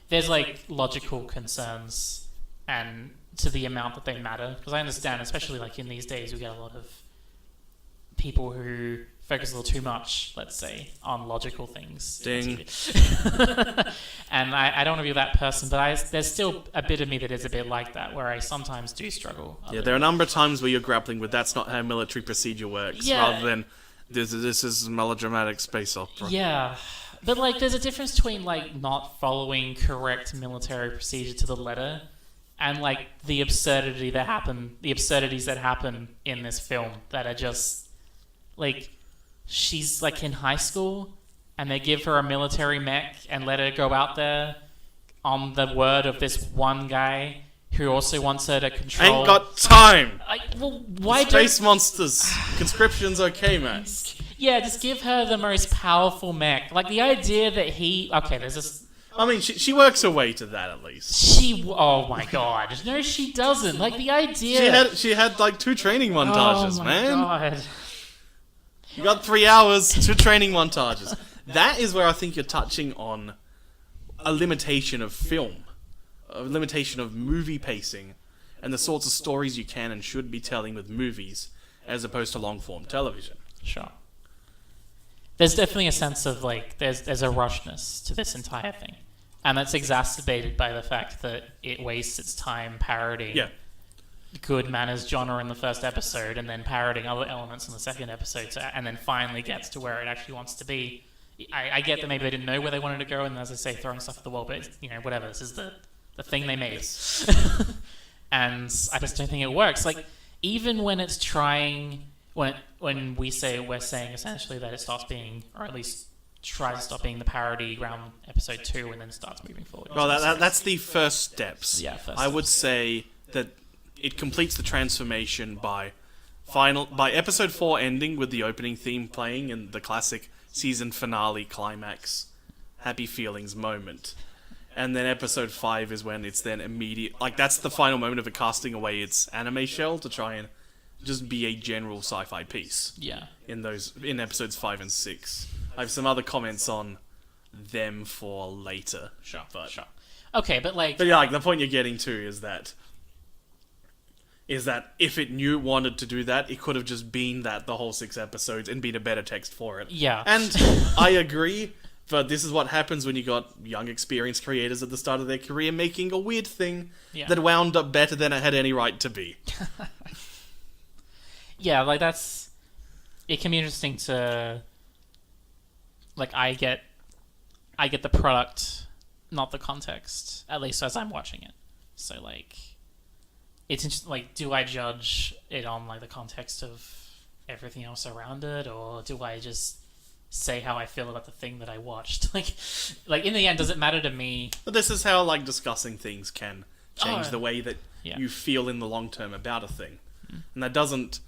there's like logical concerns and to the amount that they matter, because I understand, especially like in these days, we get a lot of people who focus a little too much, let's say, on logical things. Ding. And I don't want to be that person, but there's still a bit of me that is a bit like that, where I sometimes do struggle. Yeah, there are a number of times where you're grappling with that's not how military procedure works, rather than this is melodramatic space opera. Yeah. But, like, there's a difference between, like, not following correct military procedure to the letter and, like, the absurdities that happen in this film that are just, like, she's, like, in high school and they give her a military mech and let her go out there on the word of this one guy who also wants her to control... Ain't got time! Why Space monsters! Conscription's okay, man. Yeah, just give her the most powerful mech. Like, the idea that he... Okay, there's this... I mean, she works her way to that, at least. Oh my god. No, she doesn't. Like, the idea... She had like 2 training montages, man. Oh my god. You got 3 hours, 2 training montages. That is where I think you're touching on a limitation of film. A limitation of movie pacing. And the sorts of stories you can and should be telling with movies, as opposed to long-form television. Sure. There's definitely a sense of, like, there's a rushness to this entire thing. And that's exacerbated by the fact that it wastes its time parodying good manners genre in the first episode and then parodying other elements in the second episode and then finally gets to where it actually wants to be. I get that maybe they didn't know where they wanted to go and, as I say, throwing stuff at the wall, but, it's, you know, whatever. This is the thing they made. And I just don't think it works. Like, even when it's trying... When we're saying essentially that it stops being, or at least tries to stop being the parody around episode 2 and then starts moving forward. Well, that's the first steps. Yeah, I would say that it completes the transformation by episode 4 ending with the opening theme playing and the classic season finale climax, happy feelings moment. And then episode 5 is when it's then immediate, like that's the final moment of it casting away its anime shell to try and just be a general sci-fi piece. Yeah. In episodes 5 and 6. I have some other comments on them for later. Sure. Okay, but yeah, like the point you're getting to is that if it knew it wanted to do that, it could have just been that the whole 6 episodes and been a better text for it. Yeah. And I agree, but this is what happens when you got young, experienced creators at the start of their career making a weird thing that wound up better than it had any right to be. Yeah, like that's... It can be interesting to... Like, I get the product, not the context, at least as I'm watching it. So, like, it's interesting, like, do I judge it on, like, the context of everything else around it, or do I just say how I feel about the thing that I watched? Like in the end, does it matter to me? But this is how, like, discussing things can change the way that Yeah. you feel in the long term about a thing. And that doesn't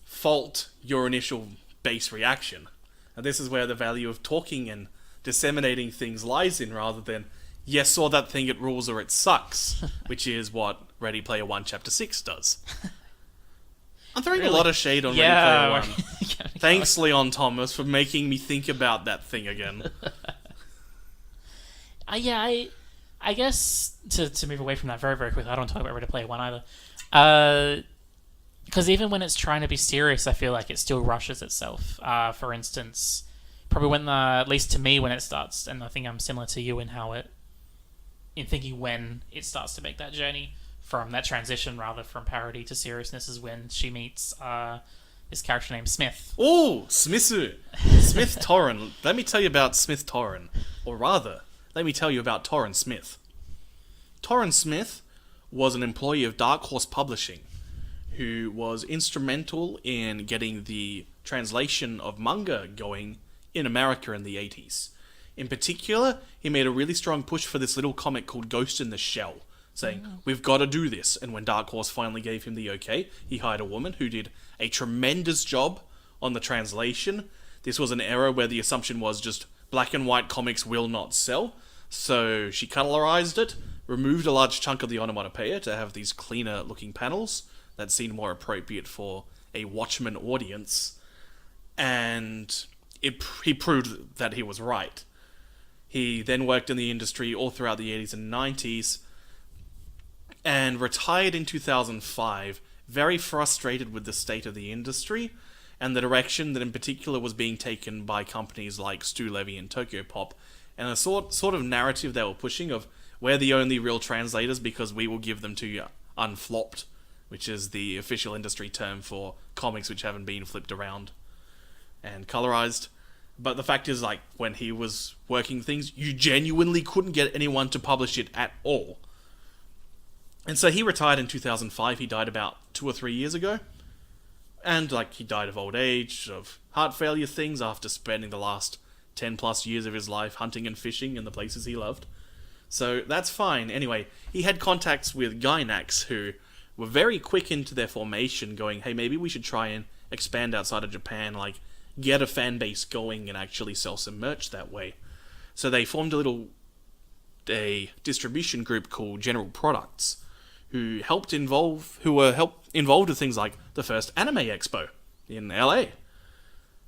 fault your initial base reaction. And this is where the value of talking and disseminating things lies in, rather than, yes, saw that thing, it rules or it sucks, which is what Ready Player One Chapter 6 does. I'm throwing a lot of shade on Ready Player One. Thanks, Leon Thomas, for making me think about that thing again. I guess to move away from that very, very quickly, I don't talk about Ready Player One either. Because even when it's trying to be serious, I feel like it still rushes itself. For instance, probably when at least to me, when it starts, and I think I'm similar to you in thinking when it starts to make that journey from that transition, rather from parody to seriousness, is when she meets this character named Smith. Oh, Smithu! Smith Torrin. Let me tell you about Smith Torrin. Or rather, let me tell you about Torrin Smith. Torrin Smith was an employee of Dark Horse Publishing, who was instrumental in getting the translation of manga going in America in the 80s. In particular, he made a really strong push for this little comic called Ghost in the Shell, saying, we've got to do this. And when Dark Horse finally gave him the okay, he hired a woman who did a tremendous job on the translation. This was an era where the assumption was just black and white comics will not sell. So she colorized it, removed a large chunk of the onomatopoeia to have these cleaner looking panels that seemed more appropriate for a Watchmen audience. And he proved that he was right. He then worked in the industry all throughout the 80s and 90s and retired in 2005, very frustrated with the state of the industry and the direction that in particular was being taken by companies like Stu Levy and Tokyo Pop, and a sort of narrative they were pushing of we're the only real translators because we will give them to you unflopped, which is the official industry term for comics which haven't been flipped around and colorized. But the fact is, like, when he was working things, you genuinely couldn't get anyone to publish it at all. And so he retired in 2005. He died about 2 or 3 years ago. And, like, he died of old age, of heart failure things, after spending the last 10 plus years of his life hunting and fishing in the places he loved. So that's fine. Anyway, he had contacts with Gainax, who were very quick into their formation, going, hey, maybe we should try and expand outside of Japan, like, get a fan base going and actually sell some merch that way. So they formed a distribution group called General Products, who were involved with things like the first Anime Expo in LA.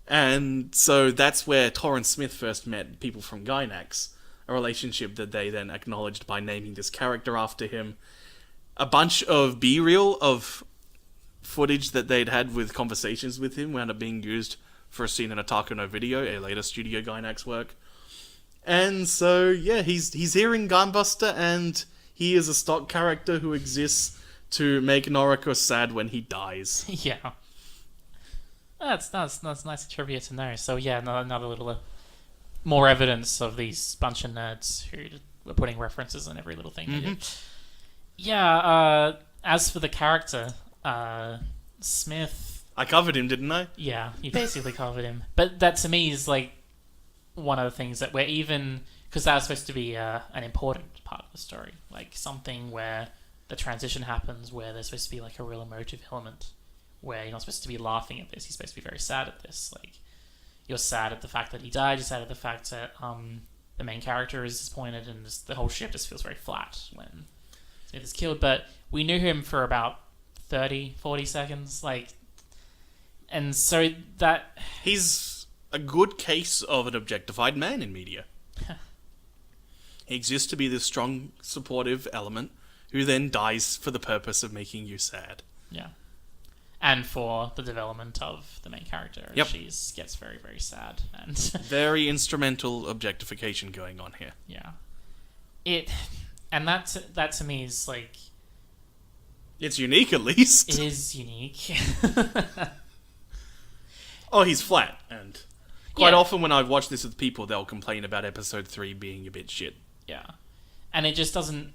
And so that's where Torrance Smith first met people from Gainax, a relationship that they then acknowledged by naming this character after him. A bunch of B-reel of footage that they'd had with conversations with him wound up being used for a scene in a Takuno video, a later Studio Gainax work. And so, yeah, he's here in Gunbuster, and he is a stock character who exists to make Noriko sad when he dies. Yeah. That's nice trivia to know. So yeah, another little more evidence of these bunch of nerds who were putting references in every little thing they did. Yeah, as for the character, Smith... I covered him, didn't I? Yeah, you basically covered him. But that to me is like one of the things that we're even... Because that was supposed to be an important part of the story. Like something where the transition happens, where there's supposed to be like a real emotive element. Where you're not supposed to be laughing at this, you're supposed to be very sad at this. Like, you're sad at the fact that he died, you're sad at the fact that the main character is disappointed, and the whole ship just feels very flat when Smith is killed. But we knew him for about 30, 40 seconds, like... And so that... He's a good case of an objectified man in media. He exists to be this strong, supportive element who then dies for the purpose of making you sad. Yeah. And for the development of the main character. Yep. She gets very, very sad. And very instrumental objectification going on here. Yeah. And that to me is like... It's unique, at least. It is unique. Oh, he's flat, and quite often when I've watched this with people, they'll complain about episode 3 being a bit shit. Yeah. And it just doesn't...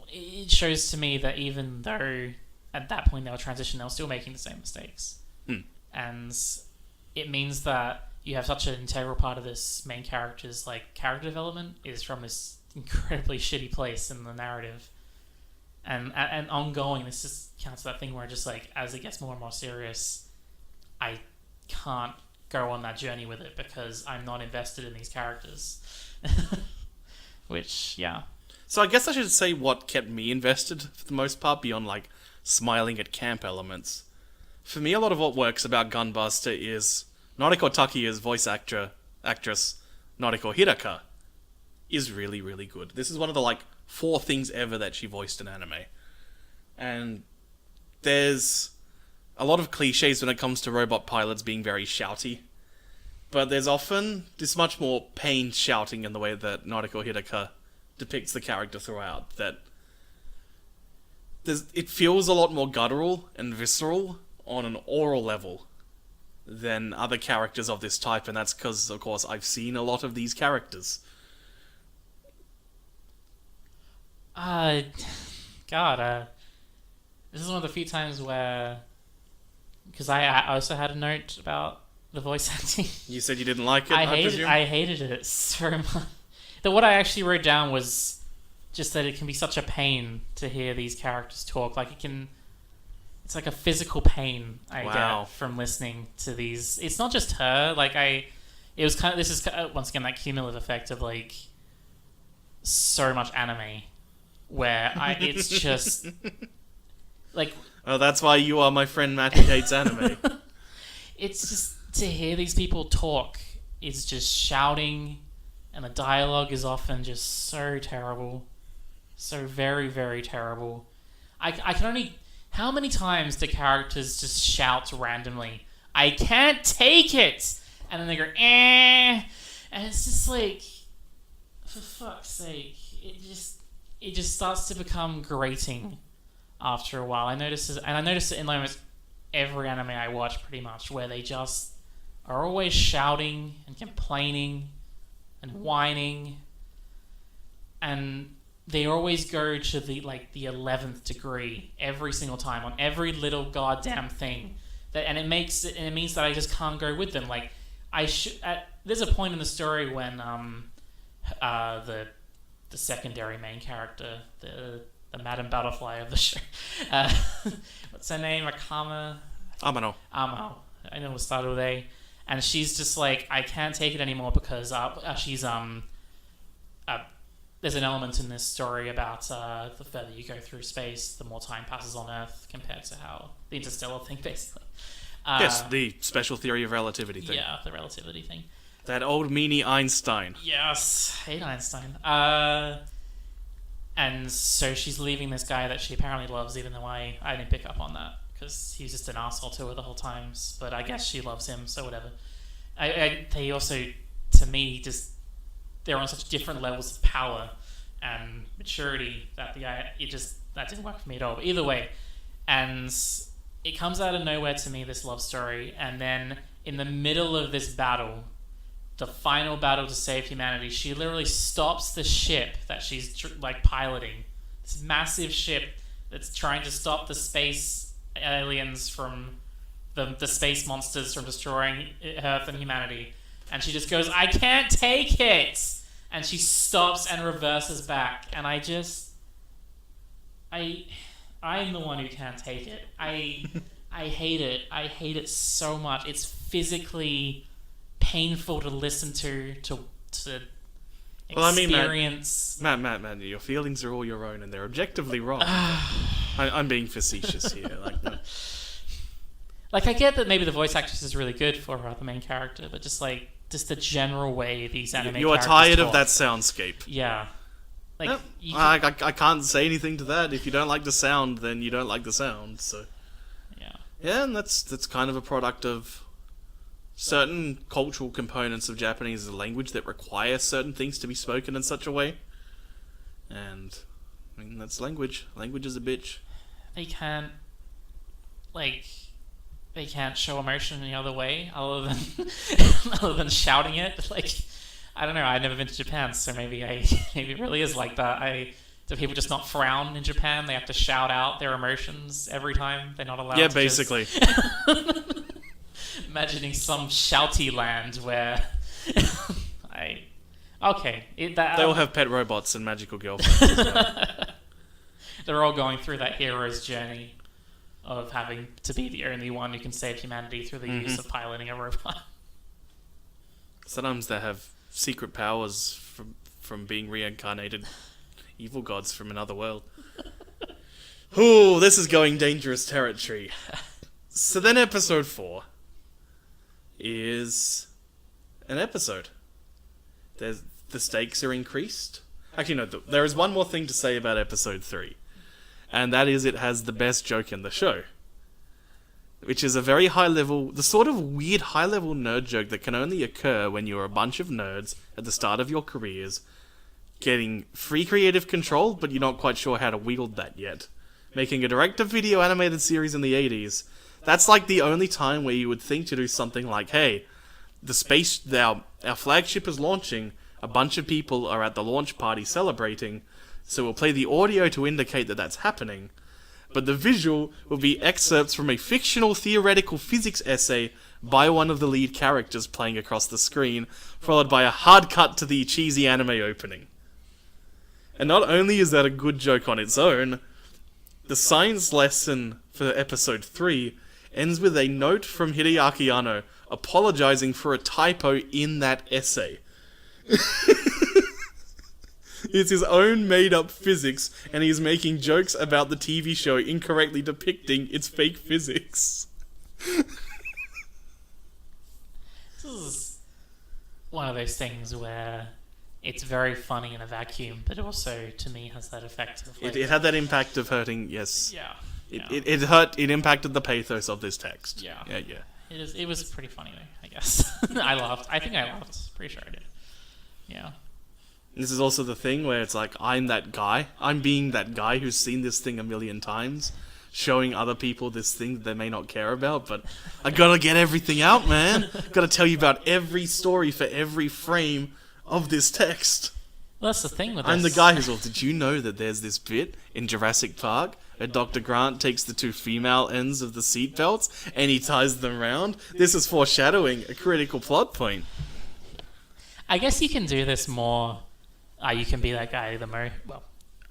It shows to me that even though at that point they were transitioning, they were still making the same mistakes. And it means that you have such an integral part of this main character's like character development is from this incredibly shitty place in the narrative. And ongoing, this just counts that thing where just like, as it gets more and more serious, I can't go on that journey with it because I'm not invested in these characters. Which, yeah. So I guess I should say what kept me invested for the most part, beyond like smiling at camp elements. For me, a lot of what works about Gunbuster is Noriko Takiya's voice actress Noriko Hiraka is really, really good. This is one of the like 4 things ever that she voiced in anime. And there's a lot of cliches when it comes to robot pilots being very shouty. But there's often this much more pained shouting in the way that Noriko Hiraka depicts the character throughout. That it feels a lot more guttural and visceral on an oral level than other characters of this type, and that's because, of course, I've seen a lot of these characters. This is one of the few times where, because I also had a note about the voice acting. You said you didn't like it, I presume? I hated it so much. What I actually wrote down was just that it can be such a pain to hear these characters talk. Like it's like a physical pain I get from listening to these. It's not just her. It was kind of, this is once again that cumulative effect of like so much anime where it's just like. Oh, that's why you are my friend Matt who hates anime. It's just to hear these people talk is just shouting, and the dialogue is often just so terrible, so very, very terrible. I can only. How many times do characters just shout randomly, "I can't take it," and then they go, "Eh," and it's just like, for fuck's sake, it just starts to become grating after a while. I notice it in almost every anime I watch, pretty much, where they just are always shouting and complaining and whining, and they always go to the 11th degree every single time on every little goddamn thing. It means that I just can't go with them. Like there's a point in the story when the secondary main character, the Madam Butterfly of the show, what's her name? Amano. I know it started with A, and she's just like, I can't take it anymore because she's there's an element in this story about the further you go through space, the more time passes on Earth compared to how the interstellar thing, basically. Yes, the special theory of relativity thing. Yeah, the relativity thing. That old meanie Einstein. Yes, hate Einstein. And so she's leaving this guy that she apparently loves, even though I didn't pick up on that, because he's just an asshole to her the whole time. But I guess she loves him, so whatever. They also, to me, just they're on such different levels of power and maturity that that didn't work for me at all. But either way, and it comes out of nowhere to me, this love story, and then in the middle of this battle, the final battle to save humanity, she literally stops the ship that she's piloting, this massive ship that's trying to stop the space aliens from the space monsters from destroying Earth and humanity. And she just goes, "I can't take it!" And she stops and reverses back. And I'm the one who can't take it. I hate it. I hate it so much. It's physically painful to listen to experience. Matt, your feelings are all your own, and they're objectively wrong. I'm being facetious here. I get that maybe the voice actress is really good for her, the main character, but just the general way these anime you are characters tired talk. of that soundscape. Yeah. I can't say anything to that. If you don't like the sound, then you don't like the sound. So yeah, and that's kind of a product of certain cultural components of Japanese language that require certain things to be spoken in such a way. And I mean, that's language. Language is a bitch. They can't show emotion any other way other than shouting it. I don't know. I've never been to Japan, so maybe it really is like that. Do people just not frown in Japan? They have to shout out their emotions every time. They're not allowed. Yeah, to basically. Imagining some shouty land where they all have pet robots and magical girlfriends as well. They're all going through that hero's journey of having to be the only one who can save humanity through the use of piloting a robot. Sometimes they have secret powers from being reincarnated evil gods from another world. Ooh, this is going dangerous territory. So then episode 4 is an episode. The stakes are increased. Actually, no, there is one more thing to say about episode 3. And that is it has the best joke in the show. Which is a very high level, the sort of weird high level nerd joke that can only occur when you're a bunch of nerds at the start of your careers, getting free creative control, but you're not quite sure how to wield that yet. Making a direct-to-video animated series in the 80s, that's like the only time where you would think to do something like, hey, our flagship is launching, a bunch of people are at the launch party celebrating, so we'll play the audio to indicate that that's happening, but the visual will be excerpts from a fictional theoretical physics essay by one of the lead characters playing across the screen, followed by a hard cut to the cheesy anime opening. And not only is that a good joke on its own, the science lesson for episode 3 ends with a note from Hideaki Anno apologizing for a typo in that essay. It's his own made-up physics, and he's making jokes about the TV show incorrectly depicting its fake physics. This is one of those things where it's very funny in a vacuum, but also, to me, has that effect of like... It had that impact of hurting, yes. Yeah. It impacted the pathos of this text. Yeah. Yeah. It was pretty funny, though, I guess. I laughed. I think I laughed. Pretty sure I did. Yeah. This is also the thing where it's like, I'm that guy. I'm being that guy who's seen this thing a million times, showing other people this thing that they may not care about, but I gotta get everything out, man. Gotta tell you about every story for every frame of this text. Well, that's the thing with this. I'm the guy who's all, did you know that there's this bit in Jurassic Park where Dr. Grant takes the two female ends of the seatbelts and he ties them round? This is foreshadowing a critical plot point. I guess you can do this more. You can be that guy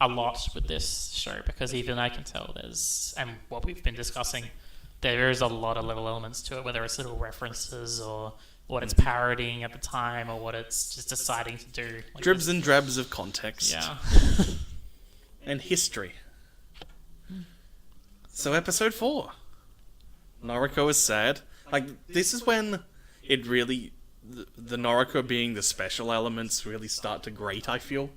a lot with this show, because even I can tell and what we've been discussing, there is a lot of little elements to it, whether it's little references or what it's parodying at the time or what it's just deciding to do. Like Dribs and drabs of context. Yeah. And history. So episode 4. Noriko is sad. Like, this is when it really... The Noriko being the special elements really start to grate, I feel.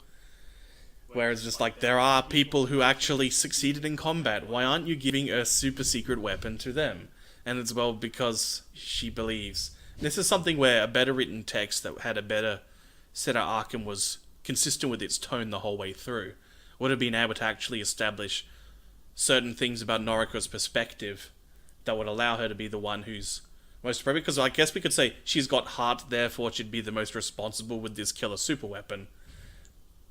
Where it's just like, there are people who actually succeeded in combat. Why aren't you giving a super secret weapon to them? And it's, well, because she believes. This is something where a better written text that had a better set of arc and was consistent with its tone the whole way through would have been able to actually establish certain things about Noriko's perspective that would allow her to be the one who's most appropriate. Because I guess we could say she's got heart, therefore she'd be the most responsible with this killer super weapon.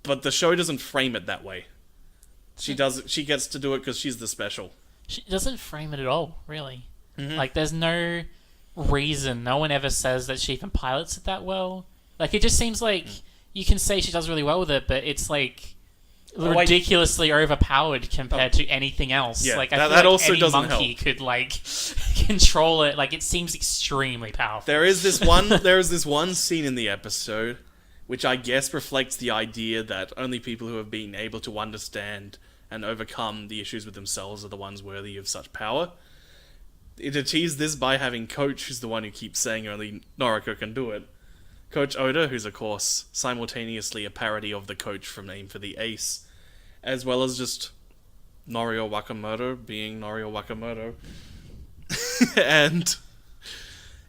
But the show doesn't frame it that way. She gets to do it because she's the special. She doesn't frame it at all, really. Mm-hmm. Like, there's no reason. No one ever says that she even pilots it that well. Like, it just seems like you can say she does really well with it, but it's like ridiculously overpowered compared to anything else. Yeah, like, I that feel like also any doesn't monkey help. could like control it. Like, it seems extremely powerful. There is this one scene in the episode which I guess reflects the idea that only people who have been able to understand and overcome the issues with themselves are the ones worthy of such power. It achieves this by having Coach, who's the one who keeps saying only Noriko can do it. Coach Oda, who's of course simultaneously a parody of the Coach from Aim for the Ace, as well as just Norio Wakamoto being Norio Wakamoto. And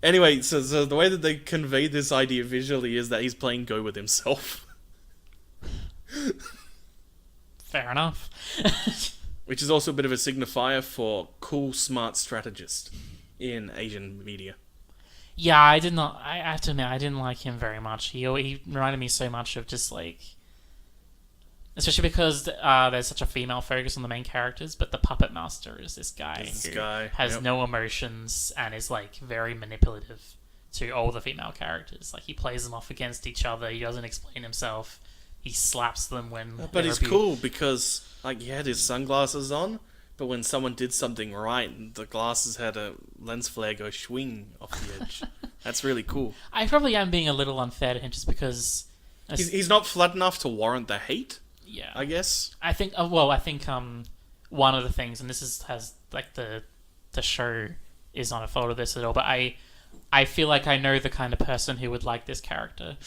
anyway, so the way that they convey this idea visually is that he's playing Go with himself. Fair enough. Which is also a bit of a signifier for cool, smart strategist in Asian media. Yeah, I have to admit, I didn't like him very much. He reminded me so much of just like... Especially because there's such a female focus on the main characters, but the puppet master is this guy who has no emotions and is like very manipulative to all the female characters. Like, he plays them off against each other, he doesn't explain himself, he slaps them when... But it's cool because, like, he had his sunglasses on, but when someone did something right, the glasses had a lens flare go swing off the edge. That's really cool. I probably am being a little unfair to him just because... He's not flat enough to warrant the hate. Yeah, I guess. I think. I think one of the things, and has like the show is not a fault of this at all, but I feel like I know the kind of person who would like this character.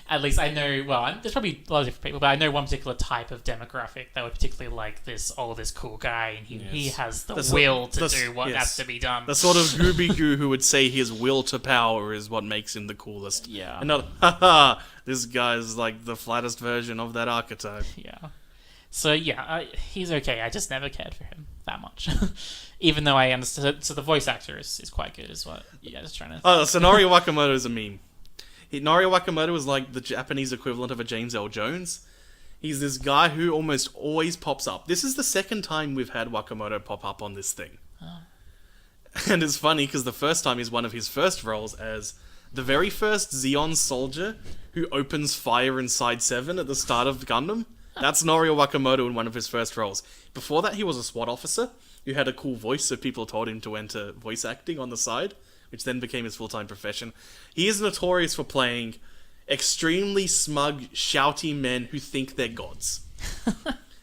At least I know. Well, there's probably a lot of different people, but I know one particular type of demographic that would particularly like this cool guy, and he has the will to do what has to be done. The sort of gooby-goo who would say his will to power is what makes him the coolest. Yeah. And not, haha, this guy's like the flattest version of that archetype. Yeah. So yeah, he's okay. I just never cared for him that much. Even though I understood. So the voice actor is quite good, is what you guys are trying to... Oh, so Norio Wakamoto is a meme. Norio Wakamoto is like the Japanese equivalent of a James L. Jones. He's this guy who almost always pops up. This is the second time we've had Wakamoto pop up on this thing. Oh. And it's funny because the first time is one of his first roles as the very first Xeon soldier who opens fire inside 7 at the start of Gundam. That's Norio Wakamoto in one of his first roles. Before that, he was a SWAT officer who had a cool voice, so people told him to enter voice acting on the side, which then became his full-time profession. He is notorious for playing extremely smug, shouty men who think they're gods.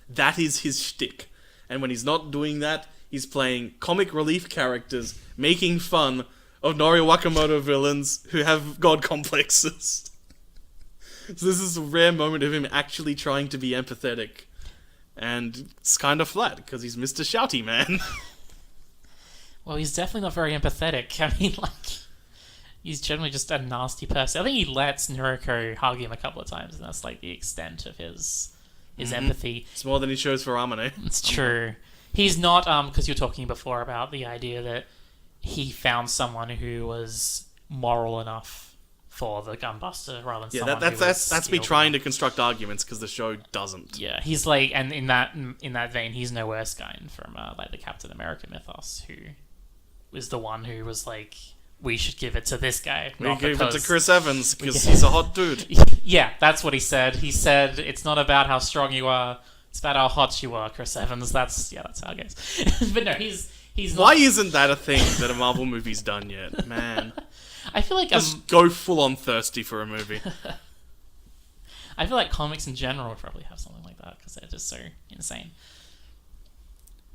That is his shtick. And when he's not doing that, he's playing comic relief characters, making fun of Norio Wakamoto villains who have god complexes. So this is a rare moment of him actually trying to be empathetic. And it's kind of flat, because he's Mr. Shouty Man. Well, he's definitely not very empathetic. I mean, he's generally just a nasty person. I think he lets Noriko hug him a couple of times, and that's, the extent of his empathy. It's more than he shows for Amane. It's true. He's not, because you were talking before about the idea that he found someone who was moral enough for the Gunbuster rather than someone who was that's me trying to construct arguments because the show doesn't. Yeah, he's and in that vein, he's no worse guy from the Captain America mythos, who was the one who was we should give it to this guy. We gave it to Chris Evans because he's a hot dude. Yeah, that's what he said. He said it's not about how strong you are. It's about how hot you are, Chris Evans. That's how it goes. But no, he's not... Why isn't that a thing that a Marvel movie's done yet, man? I feel like just go full on thirsty for a movie. I feel like comics in general would probably have something like that because they're just so insane.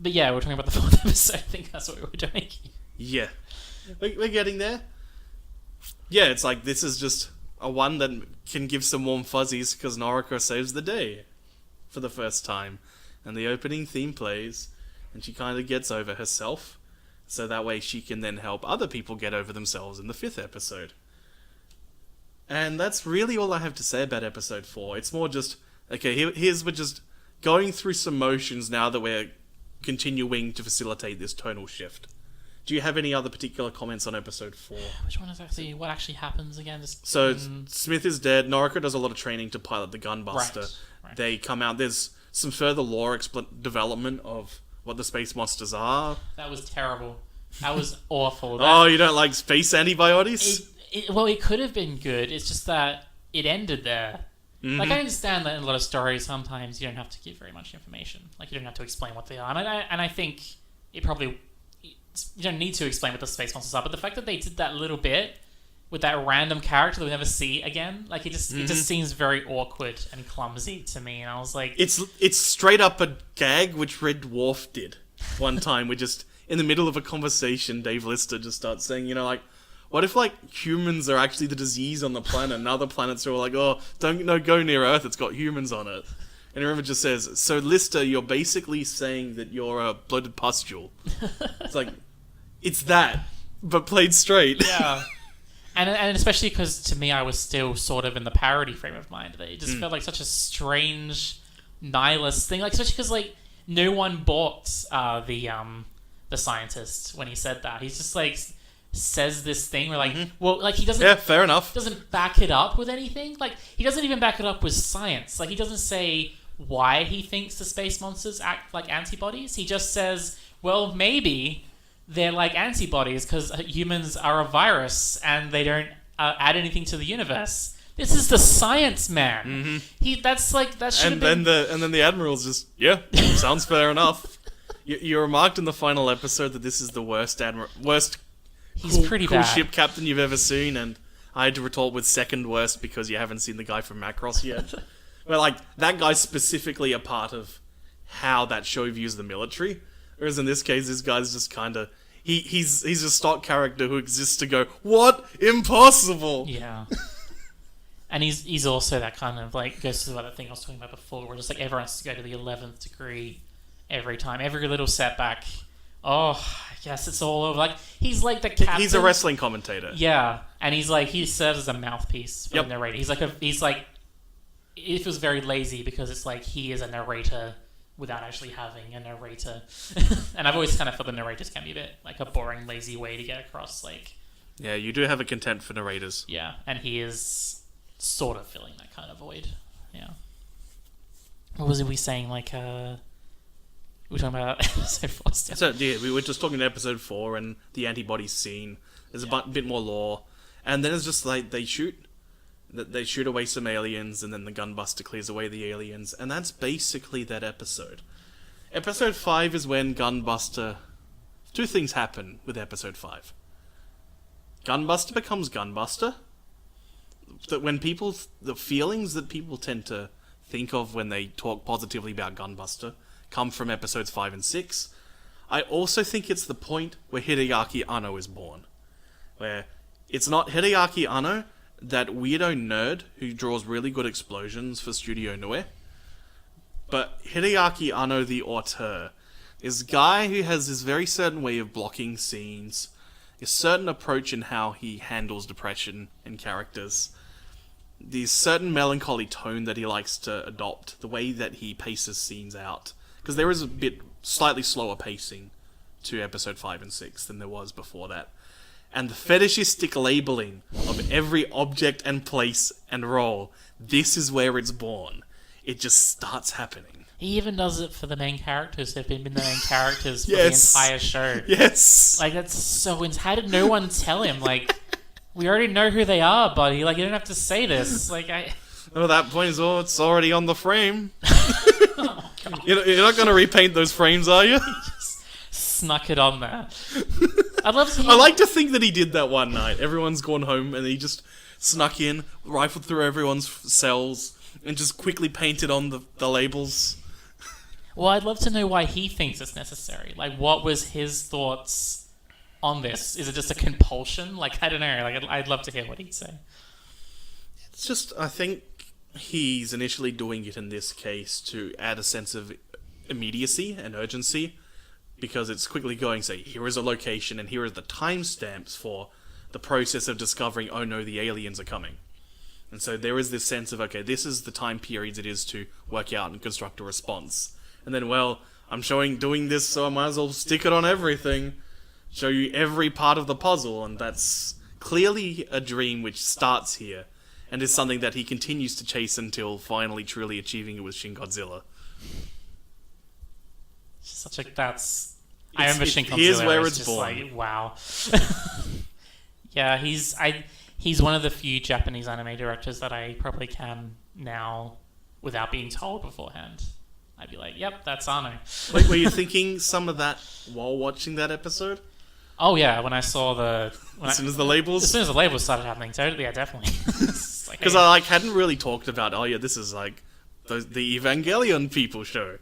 But yeah, we're talking about the 4th episode. I think that's what we were doing. Yeah, we're getting there. Yeah, it's this is just a one that can give some warm fuzzies because Noriko saves the day for the first time, and the opening theme plays, and she kind of gets over herself, so that way she can then help other people get over themselves in the 5th episode. And that's really all I have to say about episode 4. It's more just, okay, we're just going through some motions now that we're continuing to facilitate this tonal shift. Do you have any other particular comments on episode 4? Which one is what actually happens again? Smith is dead. Noriko does a lot of training to pilot the Gunbuster. Right. They come out. There's some further lore development of what the space monsters are. That was terrible. That was awful. You don't like space antibiotics? It could have been good. It's just that it ended there. Mm-hmm. I understand that in a lot of stories, sometimes you don't have to give very much information. You don't have to explain what they are. And I think it probably... You don't need to explain what the space monsters are, but the fact that they did that little bit with that random character that we never see again, it just seems very awkward and clumsy to me. And I was like, it's straight up a gag which Red Dwarf did one time. We're just in the middle of a conversation. Dave Lister just starts saying, what if humans are actually the disease on the planet, and other planets are all don't go near Earth. It's got humans on it. And River just says, so Lister, you're basically saying that you're a bloated pustule. It's it's that, but played straight. Yeah. And especially because, to me, I was still sort of in the parody frame of mind. That it just felt like such a strange, nihilist thing. Especially because, no one bought the scientist when he said that. He's just, says this thing where, he doesn't... Yeah, fair enough. Doesn't back it up with anything. He doesn't even back it up with science. He doesn't say why he thinks the space monsters act like antibodies. He just says, well, maybe... they're like antibodies because humans are a virus and they don't add anything to the universe. This is the science man. Mm-hmm. That should have been... And then the Admiral's just, yeah, sounds fair enough. You remarked in the final episode that this is the worst He's pretty cool bad. Ship captain you've ever seen, and I had to retort with second worst because you haven't seen the guy from Macross yet. But that guy's specifically a part of how that show views the military. Whereas in this case, this guy's just kind of... He's a stock character who exists to go, what? Impossible! Yeah. And he's also that kind of, goes to that thing I was talking about before, where just, everyone has to go to the 11th degree every time. Every little setback, I guess it's all over. He's the captain. He's a wrestling commentator. Yeah. And he serves as a mouthpiece for the narrator. It feels very lazy because it's he is a narrator without actually having a narrator. And I've always kind of felt the narrators can be a bit a boring, lazy way to get across, Yeah, you do have a contempt for narrators. Yeah, and he is sort of filling that kind of void. Yeah. What was it we saying? Like, we're talking about episode 4 still. So yeah, we were just talking about episode 4 and the antibody scene. There's a bit more lore, and then it's just like they shoot away some aliens, and then the Gunbuster clears away the aliens, and that's basically that episode. Episode 5 is when Gunbuster... Two things happen with episode 5. Gunbuster becomes Gunbuster. That when the feelings that people tend to think of when they talk positively about Gunbuster come from episodes 5 and 6. I also think it's the point where Hideaki Anno is born. Where it's not Hideaki Anno, that weirdo nerd who draws really good explosions for Studio Noir, but Hideaki Anno the auteur is a guy who has this very certain way of blocking scenes, a certain approach in how he handles depression in characters, the certain melancholy tone that he likes to adopt, the way that he paces scenes out. Because there is a bit slightly slower pacing to episode 5 and 6 than there was before that. And the fetishistic labeling of every object and place and role, this is where it's born. It just starts happening. He even does it for the main characters who've been the main characters for Yes. the entire show. Yes! Like, that's so how did no one tell him? Like, we already know who they are, buddy. Like, you don't have to say this. Like, And at that point, it's already on the frame. Oh, God. You're not going to repaint those frames, are you? Snuck it on there. I'd love to hear... I like to think that he did that one night. Everyone's gone home and he just snuck in, rifled through everyone's cells, and just quickly painted on the labels. Well, I'd love to know why he thinks it's necessary. Like, what was his thoughts on this? Is it just a compulsion? Like, I don't know. Like, I'd love to hear what he'd say. It's just, I think he's initially doing it in this case to add a sense of immediacy and urgency, because it's quickly going, say, here is a location and here are the timestamps for the process of discovering, oh no, the aliens are coming. And so there is this sense of, okay, this is the time periods it is to work out and construct a response. And then, well, I'm doing this, so I might as well stick it on everything, show you every part of the puzzle, and that's clearly a dream which starts here, and is something that he continues to chase until finally truly achieving it with Shin Godzilla. Such a... That's... I remember Shin Godzilla. Here's where it's just born. like, wow. Yeah, he's one of the few Japanese anime directors that I probably can now, without being told beforehand. I'd be like, yep, that's Anno. Wait, were you thinking some of that while watching that episode? Oh yeah, when I saw As soon as the labels? As soon as the labels started happening, totally, yeah, definitely. Because I hadn't really talked about, oh yeah, this is like the Evangelion people show.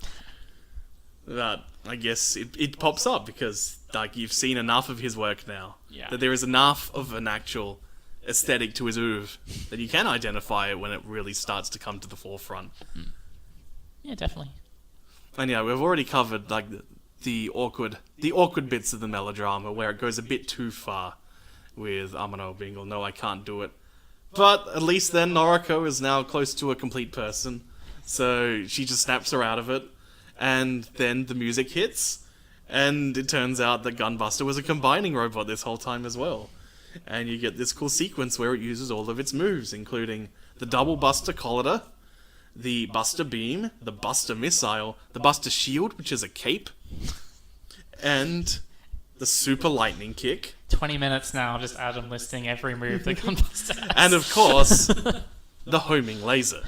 But I guess it pops up because like you've seen enough of his work now. Yeah. That there is enough of an actual aesthetic to his oeuvre that you can identify it when it really starts to come to the forefront. Yeah, definitely. And yeah, we've already covered like the awkward bits of the melodrama where it goes a bit too far with Amano being, oh no, I can't do it. But at least then Noriko is now close to a complete person, so she just snaps her out of it. And then the music hits, and it turns out that Gunbuster was a combining robot this whole time as well. And you get this cool sequence where it uses all of its moves, including the double Buster Collider, the Buster Beam, the Buster Missile, the Buster Shield, which is a cape, and the Super Lightning Kick. 20 minutes now, just Adam listing every move that Gunbuster has. And of course, the homing laser.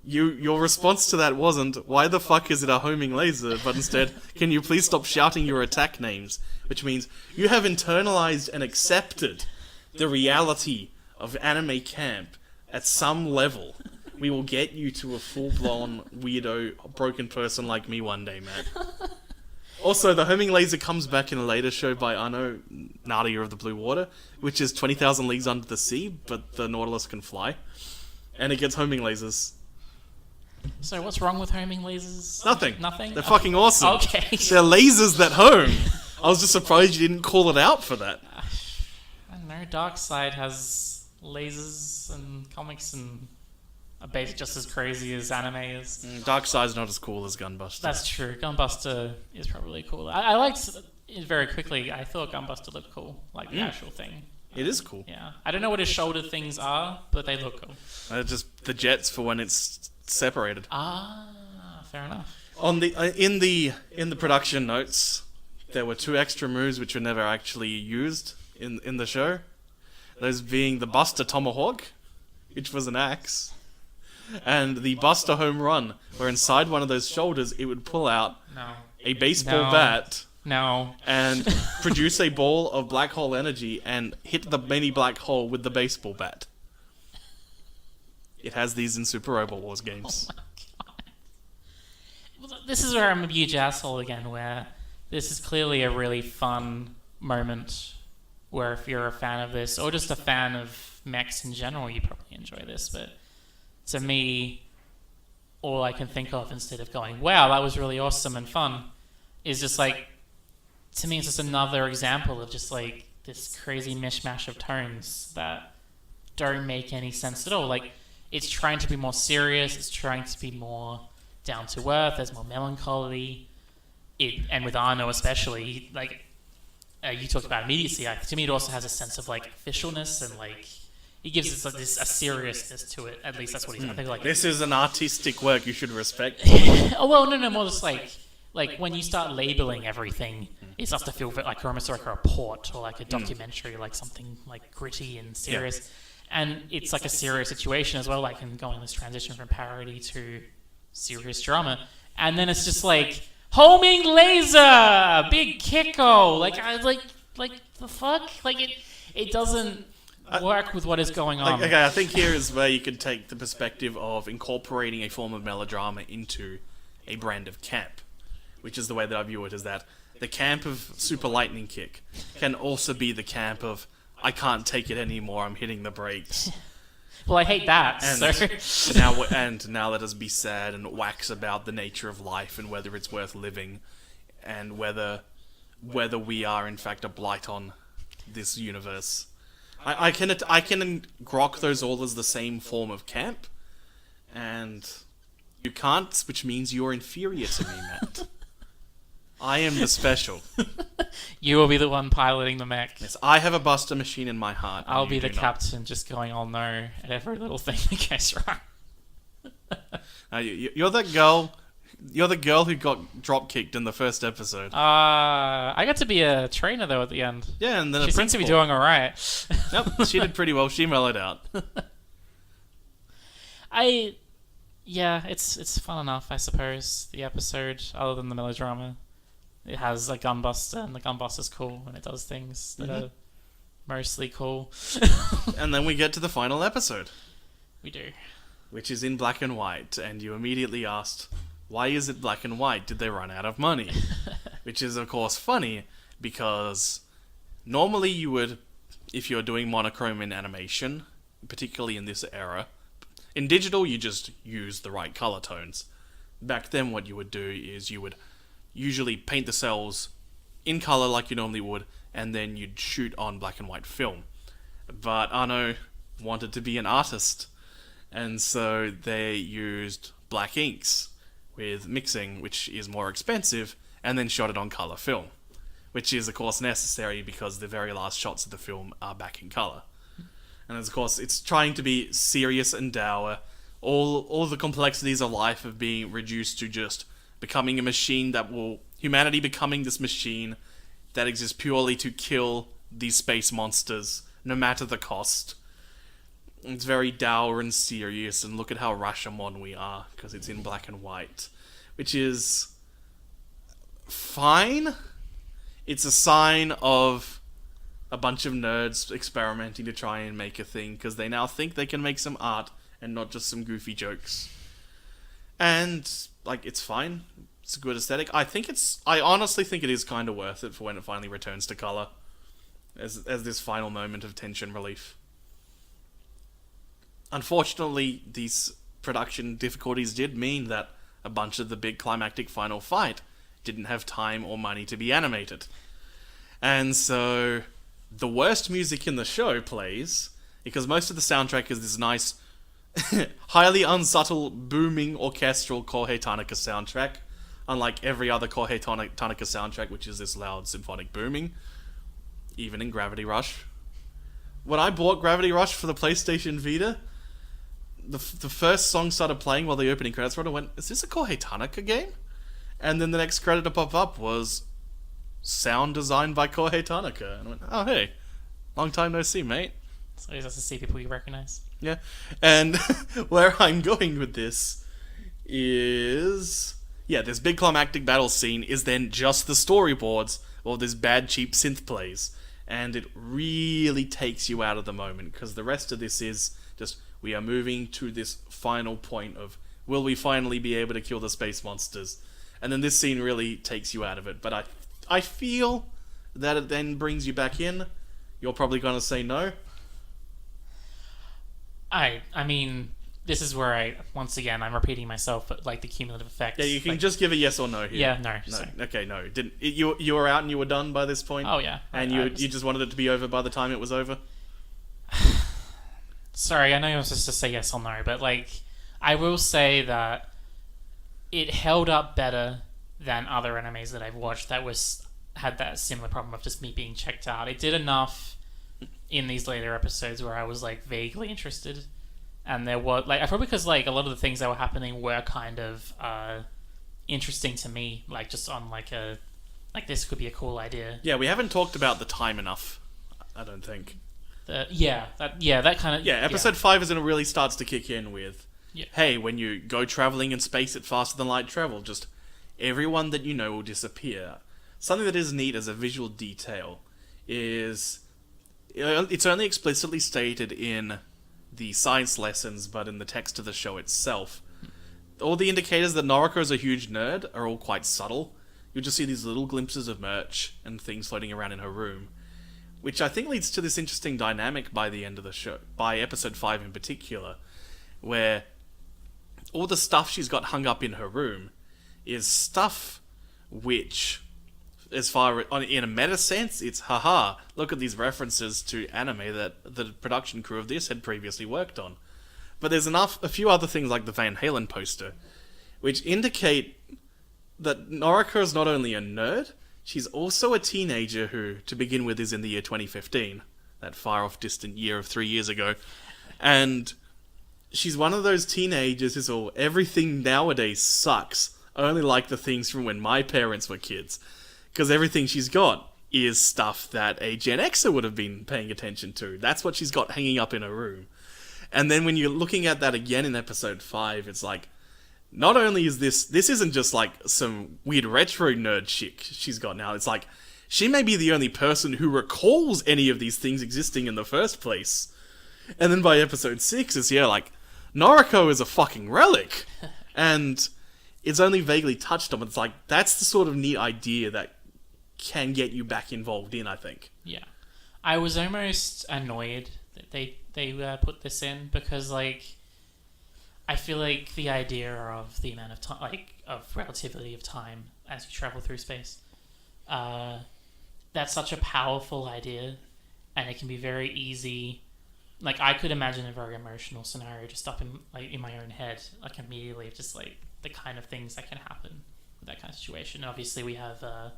Your response to that wasn't, why the fuck is it a homing laser? But instead, can you please stop shouting your attack names? Which means you have internalized and accepted the reality of anime camp at some level. We will get you to a full-blown weirdo broken person like me one day, man. Also, the homing laser comes back in a later show by Anno, Nadia of the Blue Water, which is 20,000 Leagues Under the Sea, but the Nautilus can fly. And it gets homing lasers. So what's wrong with homing lasers? Nothing. Nothing? They're fucking awesome. Okay. They're lasers that home. I was just surprised you didn't call it out for that. I don't know, Darkseid has lasers and comics and are basically just as crazy as anime is. Darkseid's not as cool as Gunbuster. That's true. Gunbuster is probably cool. I liked it very quickly. I thought Gunbuster looked cool, like the actual thing. It is cool. Yeah. I don't know what his shoulder things are, but they look cool. Just the jets for when it's separated. Fair enough. On the in the production notes, there were 2 extra moves which were never actually used in the show. Those being the Buster Tomahawk, which was an axe, and the Buster Home Run, where inside one of those shoulders it would pull out a baseball bat and produce a ball of black hole energy and hit the mini black hole with the baseball bat. It has these in Super Robot Wars games. Oh my god. Well, this is where I'm a huge asshole again, where this is clearly a really fun moment where if you're a fan of this, or just a fan of mechs in general, you probably enjoy this. But to me, all I can think of instead of going, wow, that was really awesome and fun, is just like, to me, it's just another example of just like this crazy mishmash of tones that don't make any sense at all. Like, it's trying to be more serious, it's trying to be more down to earth, there's more melancholy. And with Arno especially, like, you talked about immediacy, to me it also has a sense of like officialness and like, he gives it like this a seriousness to it. At least that's what he's. I think like this is an artistic work you should respect. Oh well, no, more just like when you start labeling everything, it starts to feel like almost like a report or like a documentary, like something like gritty and serious. Yeah. And it's like a serious situation as well, like in going this transition from parody to serious drama. And then it's just like homing laser, big kicko. Like I like the fuck. Like it doesn't work with what is going on. Okay, I think here is where you could take the perspective of incorporating a form of melodrama into a brand of camp, which is the way that I view it, is that the camp of Super Lightning Kick can also be the camp of I can't take it anymore, I'm hitting the brakes. Well, I hate that. And now let us be sad and wax about the nature of life and whether it's worth living, and whether we are in fact a blight on this universe. I can grok those all as the same form of camp, and you can't, which means you're inferior to me, Matt. I am the special. You will be the one piloting the mech. Yes, I have a Buster machine in my heart. I'll be the captain, just going, oh no, at every little thing that goes wrong. You're that girl. You're the girl who got drop kicked in the first episode. I got to be a trainer though at the end. Yeah, and then she seems to be doing all right. Yep, she did pretty well. She mellowed out. It's fun enough, I suppose. The episode, other than the melodrama, it has a Gunbuster, and the Gunbuster's cool, and it does things that are mostly cool. And then we get to the final episode. We do. Which is in black and white, and you immediately asked, why is it black and white? Did they run out of money? Which is, of course, funny, because normally you would, if you're doing monochrome in animation, particularly in this era, in digital you just use the right color tones. Back then what you would do is you would usually paint the cells in color like you normally would, and then you'd shoot on black and white film. But Arno wanted to be an artist, and so they used black inks with mixing, which is more expensive, and then shot it on color film, which is of course necessary because the very last shots of the film are back in color. And of course it's trying to be serious and dour. All the complexities of life have been reduced to just becoming a machine humanity becoming this machine that exists purely to kill these space monsters, no matter the cost. It's very dour and serious, and look at how Rashomon we are, because it's in black and white, which is fine. It's a sign of a bunch of nerds experimenting to try and make a thing, because they now think they can make some art and not just some goofy jokes. And, like, it's fine. It's a good aesthetic. I honestly think it is kind of worth it for when it finally returns to color, as this final moment of tension relief. Unfortunately, these production difficulties did mean that a bunch of the big climactic final fight didn't have time or money to be animated. And so the worst music in the show plays, because most of the soundtrack is this nice, highly unsubtle, booming orchestral Kohei Tanaka soundtrack, unlike every other Kohei Tanaka soundtrack, which is this loud symphonic booming, even in Gravity Rush. When I bought Gravity Rush for the PlayStation Vita, the first song started playing while the opening credits rolled, I went, "Is this a Kohei Tanaka game?" And then the next credit to pop up was sound designed by Kohei Tanaka, and I went, "Oh hey, long time no see, mate." So it's just to see people you recognize. Yeah, and where I'm going with this is, this big climactic battle scene is then just the storyboards or this bad cheap synth plays, and it really takes you out of the moment, because the rest of this is just, we are moving to this final point of, will we finally be able to kill the space monsters? And then this scene really takes you out of it, but I feel that it then brings you back in. You're probably going to say no. I mean, this is where once again, I'm repeating myself, but like the cumulative effects. Yeah, you can just give a yes or no here. Yeah, no. No. Okay, no. You were out and you were done by this point? Oh, yeah. And you just wanted it to be over by the time it was over? Sorry, I know you're supposed to say yes or no, but like, I will say that it held up better than other animes that I've watched that had that similar problem of just me being checked out. It did enough in these later episodes where I was like vaguely interested, and there was like, probably because like a lot of the things that were happening were kind of interesting to me, like just on like this could be a cool idea. Yeah, we haven't talked about the time enough, I don't think. That kind of episode 5 is when it really starts to kick in with, yeah. Hey, when you go traveling in space at faster than light travel, just everyone that you know will disappear. Something that is neat as a visual detail is, it's only explicitly stated in the science lessons, but in the text of the show itself, all the indicators that Noriko is a huge nerd are all quite subtle. You'll just see these little glimpses of merch and things floating around in her room, which I think leads to this interesting dynamic by the end of the show, by episode 5 in particular, where all the stuff she's got hung up in her room is stuff which, as far in a meta sense, it's haha, look at these references to anime that the production crew of this had previously worked on. But there's a few other things like the Van Halen poster, which indicate that Noriko is not only a nerd, she's also a teenager who, to begin with, is in the year 2015, that far-off distant year of 3 years ago. And she's one of those teenagers who's all, everything nowadays sucks. I only like the things from when my parents were kids. Because everything she's got is stuff that a Gen Xer would have been paying attention to. That's what she's got hanging up in her room. And then when you're looking at that again in episode 5, it's like, not only is this isn't just like some weird retro nerd chick she's got now, it's like, she may be the only person who recalls any of these things existing in the first place. And then by episode 6, it's, like, Noriko is a fucking relic. And it's only vaguely touched on, but it's like, that's the sort of neat idea that can get you back involved in, I think. Yeah. I was almost annoyed that they put this in, because, like, I feel like the idea of the amount of time, like, of relativity of time as you travel through space, that's such a powerful idea, and it can be very easy. Like, I could imagine a very emotional scenario just up in my own head, like, immediately, just like the kind of things that can happen with that kind of situation. And obviously, we have a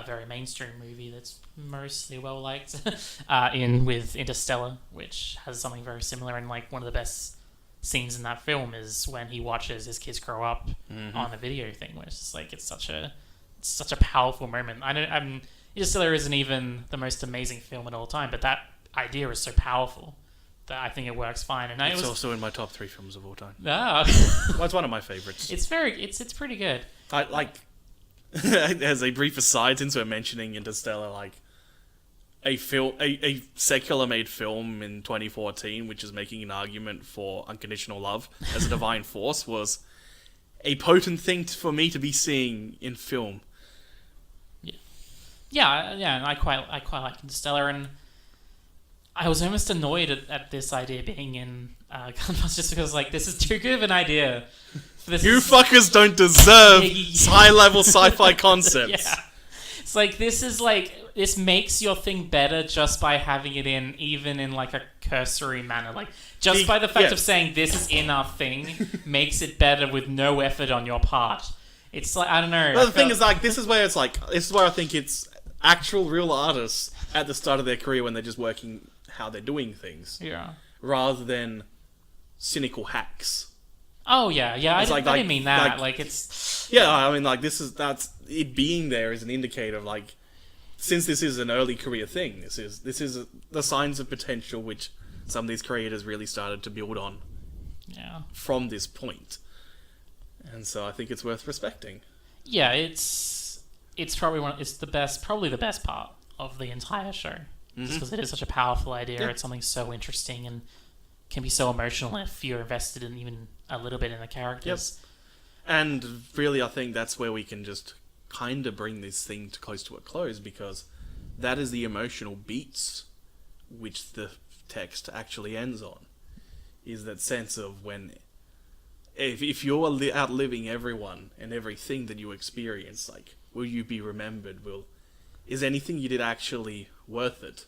very mainstream movie that's mostly well liked with Interstellar, which has something very similar. And like, one of the best scenes in that film is when he watches his kids grow up on a video thing, where it's just like, it's such a powerful moment. Interstellar isn't even the most amazing film of all time, but that idea is so powerful that I think it works fine. And it's also in my top 3 films of all time. Ah. Well, it's one of my favorites. It's pretty good. I like, as a brief aside, since we're mentioning Interstellar, like, a secular made film in 2014, which is making an argument for unconditional love as a divine force, was a potent thing for me to be seeing in film. Yeah, and I quite like Interstellar, and I was almost annoyed at this idea being in Gunbuster, just because, like, this is too good of an idea. Fuckers don't deserve high-level sci-fi concepts. Yeah. It's like, this makes your thing better just by having it in, even in, like, a cursory manner. Like, just by the fact of saying this is in our thing makes it better with no effort on your part. It's like, I don't know. Well, the thing is, like, this is where I think it's actual real artists at the start of their career when they're just working how they're doing things. Yeah. Rather than cynical hacks. Oh yeah. I didn't mean that. It's yeah. I mean, that's it being there is an indicator of since this is an early career thing, this is the signs of potential which some of these creators really started to build on. Yeah. From this point, and so I think it's worth respecting. Yeah, it's probably probably the best part of the entire show, just because it is such a powerful idea. Yeah. It's something so interesting and can be so emotional if you're invested in even a little bit in the characters. Yep. And really, I think that's where we can just kind of bring this thing close to a close, because that is the emotional beats which the text actually ends on. Is that sense of when, if you're outliving everyone and everything that you experience, will you be remembered? Is anything you did actually worth it?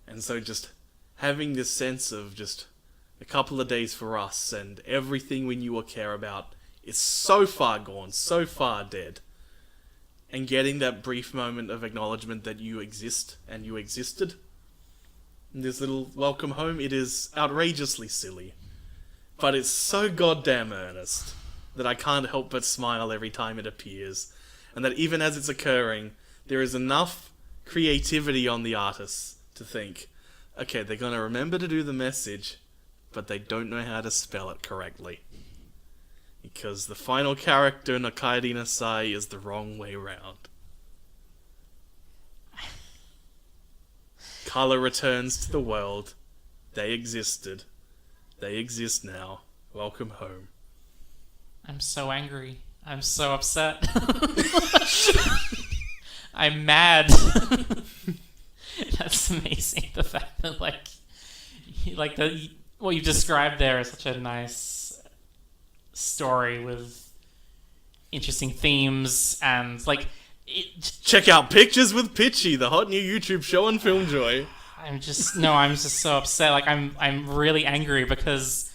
And so just having this sense of just a couple of days for us and everything we knew or care about is so far gone, so far dead. And getting that brief moment of acknowledgement that you exist and you existed. In this little welcome home, it is outrageously silly. But it's so goddamn earnest that I can't help but smile every time it appears. And that even as it's occurring, there is enough creativity on the artists to think, okay, they're going to remember to do the message, but they don't know how to spell it correctly. Because the final character, Nakairi Nasai, is the wrong way round. Color returns to the world. They existed. They exist now. Welcome home. I'm so angry. I'm so upset. I'm mad. That's amazing. The fact that what you described there is such a nice story with interesting themes and check out Pictures with Pitchy, the hot new YouTube show on FilmJoy. I'm just so upset. I'm really angry because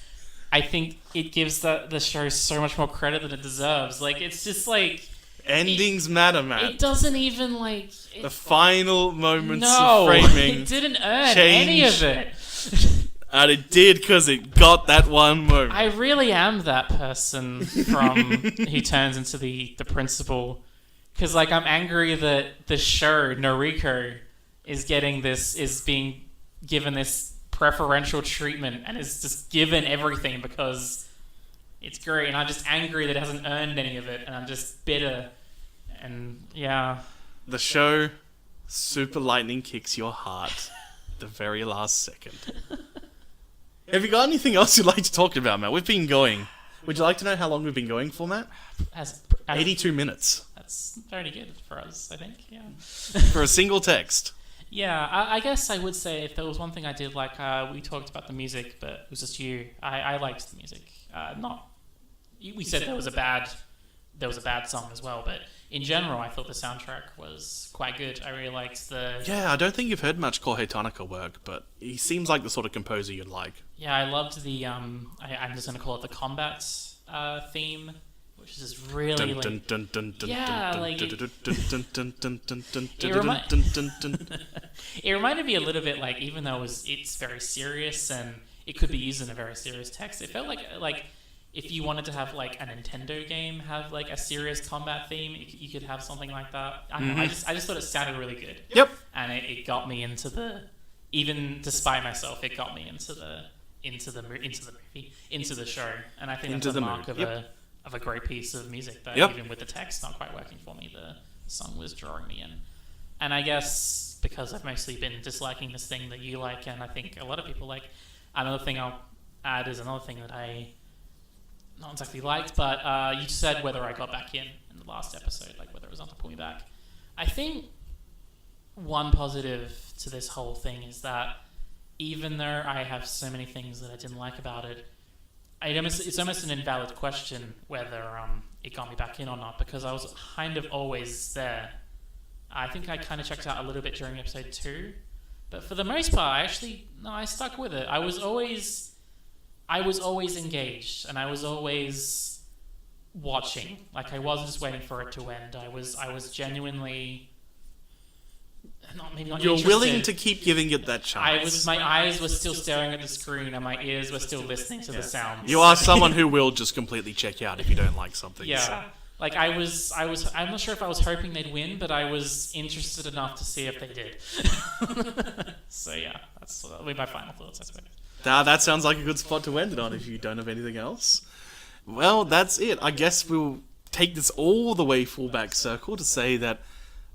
I think it gives the show so much more credit than it deserves. It's just endings matter, man. It doesn't even the final moments of framing. It didn't earn any of it. And it did because it got that one moment. I really am that person who turns into the principal. Because I'm angry that the show Noriko is being given this preferential treatment and is just given everything because it's great, and I'm just angry that it hasn't earned any of it, and I'm just bitter, and yeah. The show super lightning kicks your heart at the very last second. Have you got anything else you'd like to talk about, Matt? We've been going. Would you like to know how long we've been going for, Matt? 82 minutes. That's very good for us, I think, yeah. For a single text. Yeah, I guess I would say if there was one thing I did like, we talked about the music, but it was just you. I liked the music. We said there was a bad song as well, but in general, I thought the soundtrack was quite good. I really liked the... Yeah, I don't think you've heard much Kohei Tanaka work, but he seems like the sort of composer you'd like. Yeah, I loved the, I'm just going to call it the combat theme, which is just really it reminded me a little bit even though it's very serious and it could be used in a very serious text, it felt like if you wanted to have a Nintendo game have a serious combat theme, you could have something like that. I don't know, I just thought it sounded really good. Yep. And it got me into even despite myself, it got me into the show, and I think that's a mark of a great piece of music that even with the text not quite working for me, the song was drawing me in. And I guess because I've mostly been disliking this thing that you like, and I think a lot of people like, another thing I'll add is another thing that I not exactly liked, but you said whether I got back in the last episode, whether it was on to pull me back. I think one positive to this whole thing is that even though I have so many things that I didn't like about it, it's almost an invalid question whether it got me back in or not, because I was kind of always there. I think I kind of checked out a little bit during episode 2, but for the most part, I stuck with it. I was always engaged, and I was always watching. I wasn't just waiting for it to end. I was genuinely maybe not You're interested. willing to keep giving it that chance. My eyes were still staring at the screen, and my ears were still listening to the sounds. You are someone who will just completely check out if you don't like something. Yeah. Like I'm not sure if I was hoping they'd win, but I was interested enough to see if they did. So yeah, that'll be my final thoughts, I suppose. That sounds like a good spot to end it on if you don't have anything else. Well, that's it. I guess we'll take this all the way full back circle to say that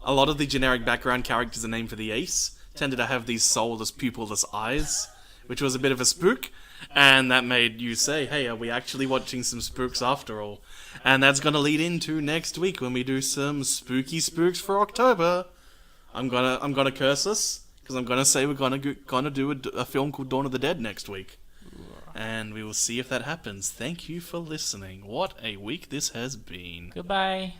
a lot of the generic background characters are named for the ace tended to have these soulless, pupilless eyes, which was a bit of a spook, and that made you say, hey, are we actually watching some spooks after all? And that's going to lead into next week when we do some spooky spooks for October. I'm gonna curse us, because I'm going to say we're gonna do a film called Dawn of the Dead next week. And we will see if that happens. Thank you for listening. What a week this has been. Goodbye.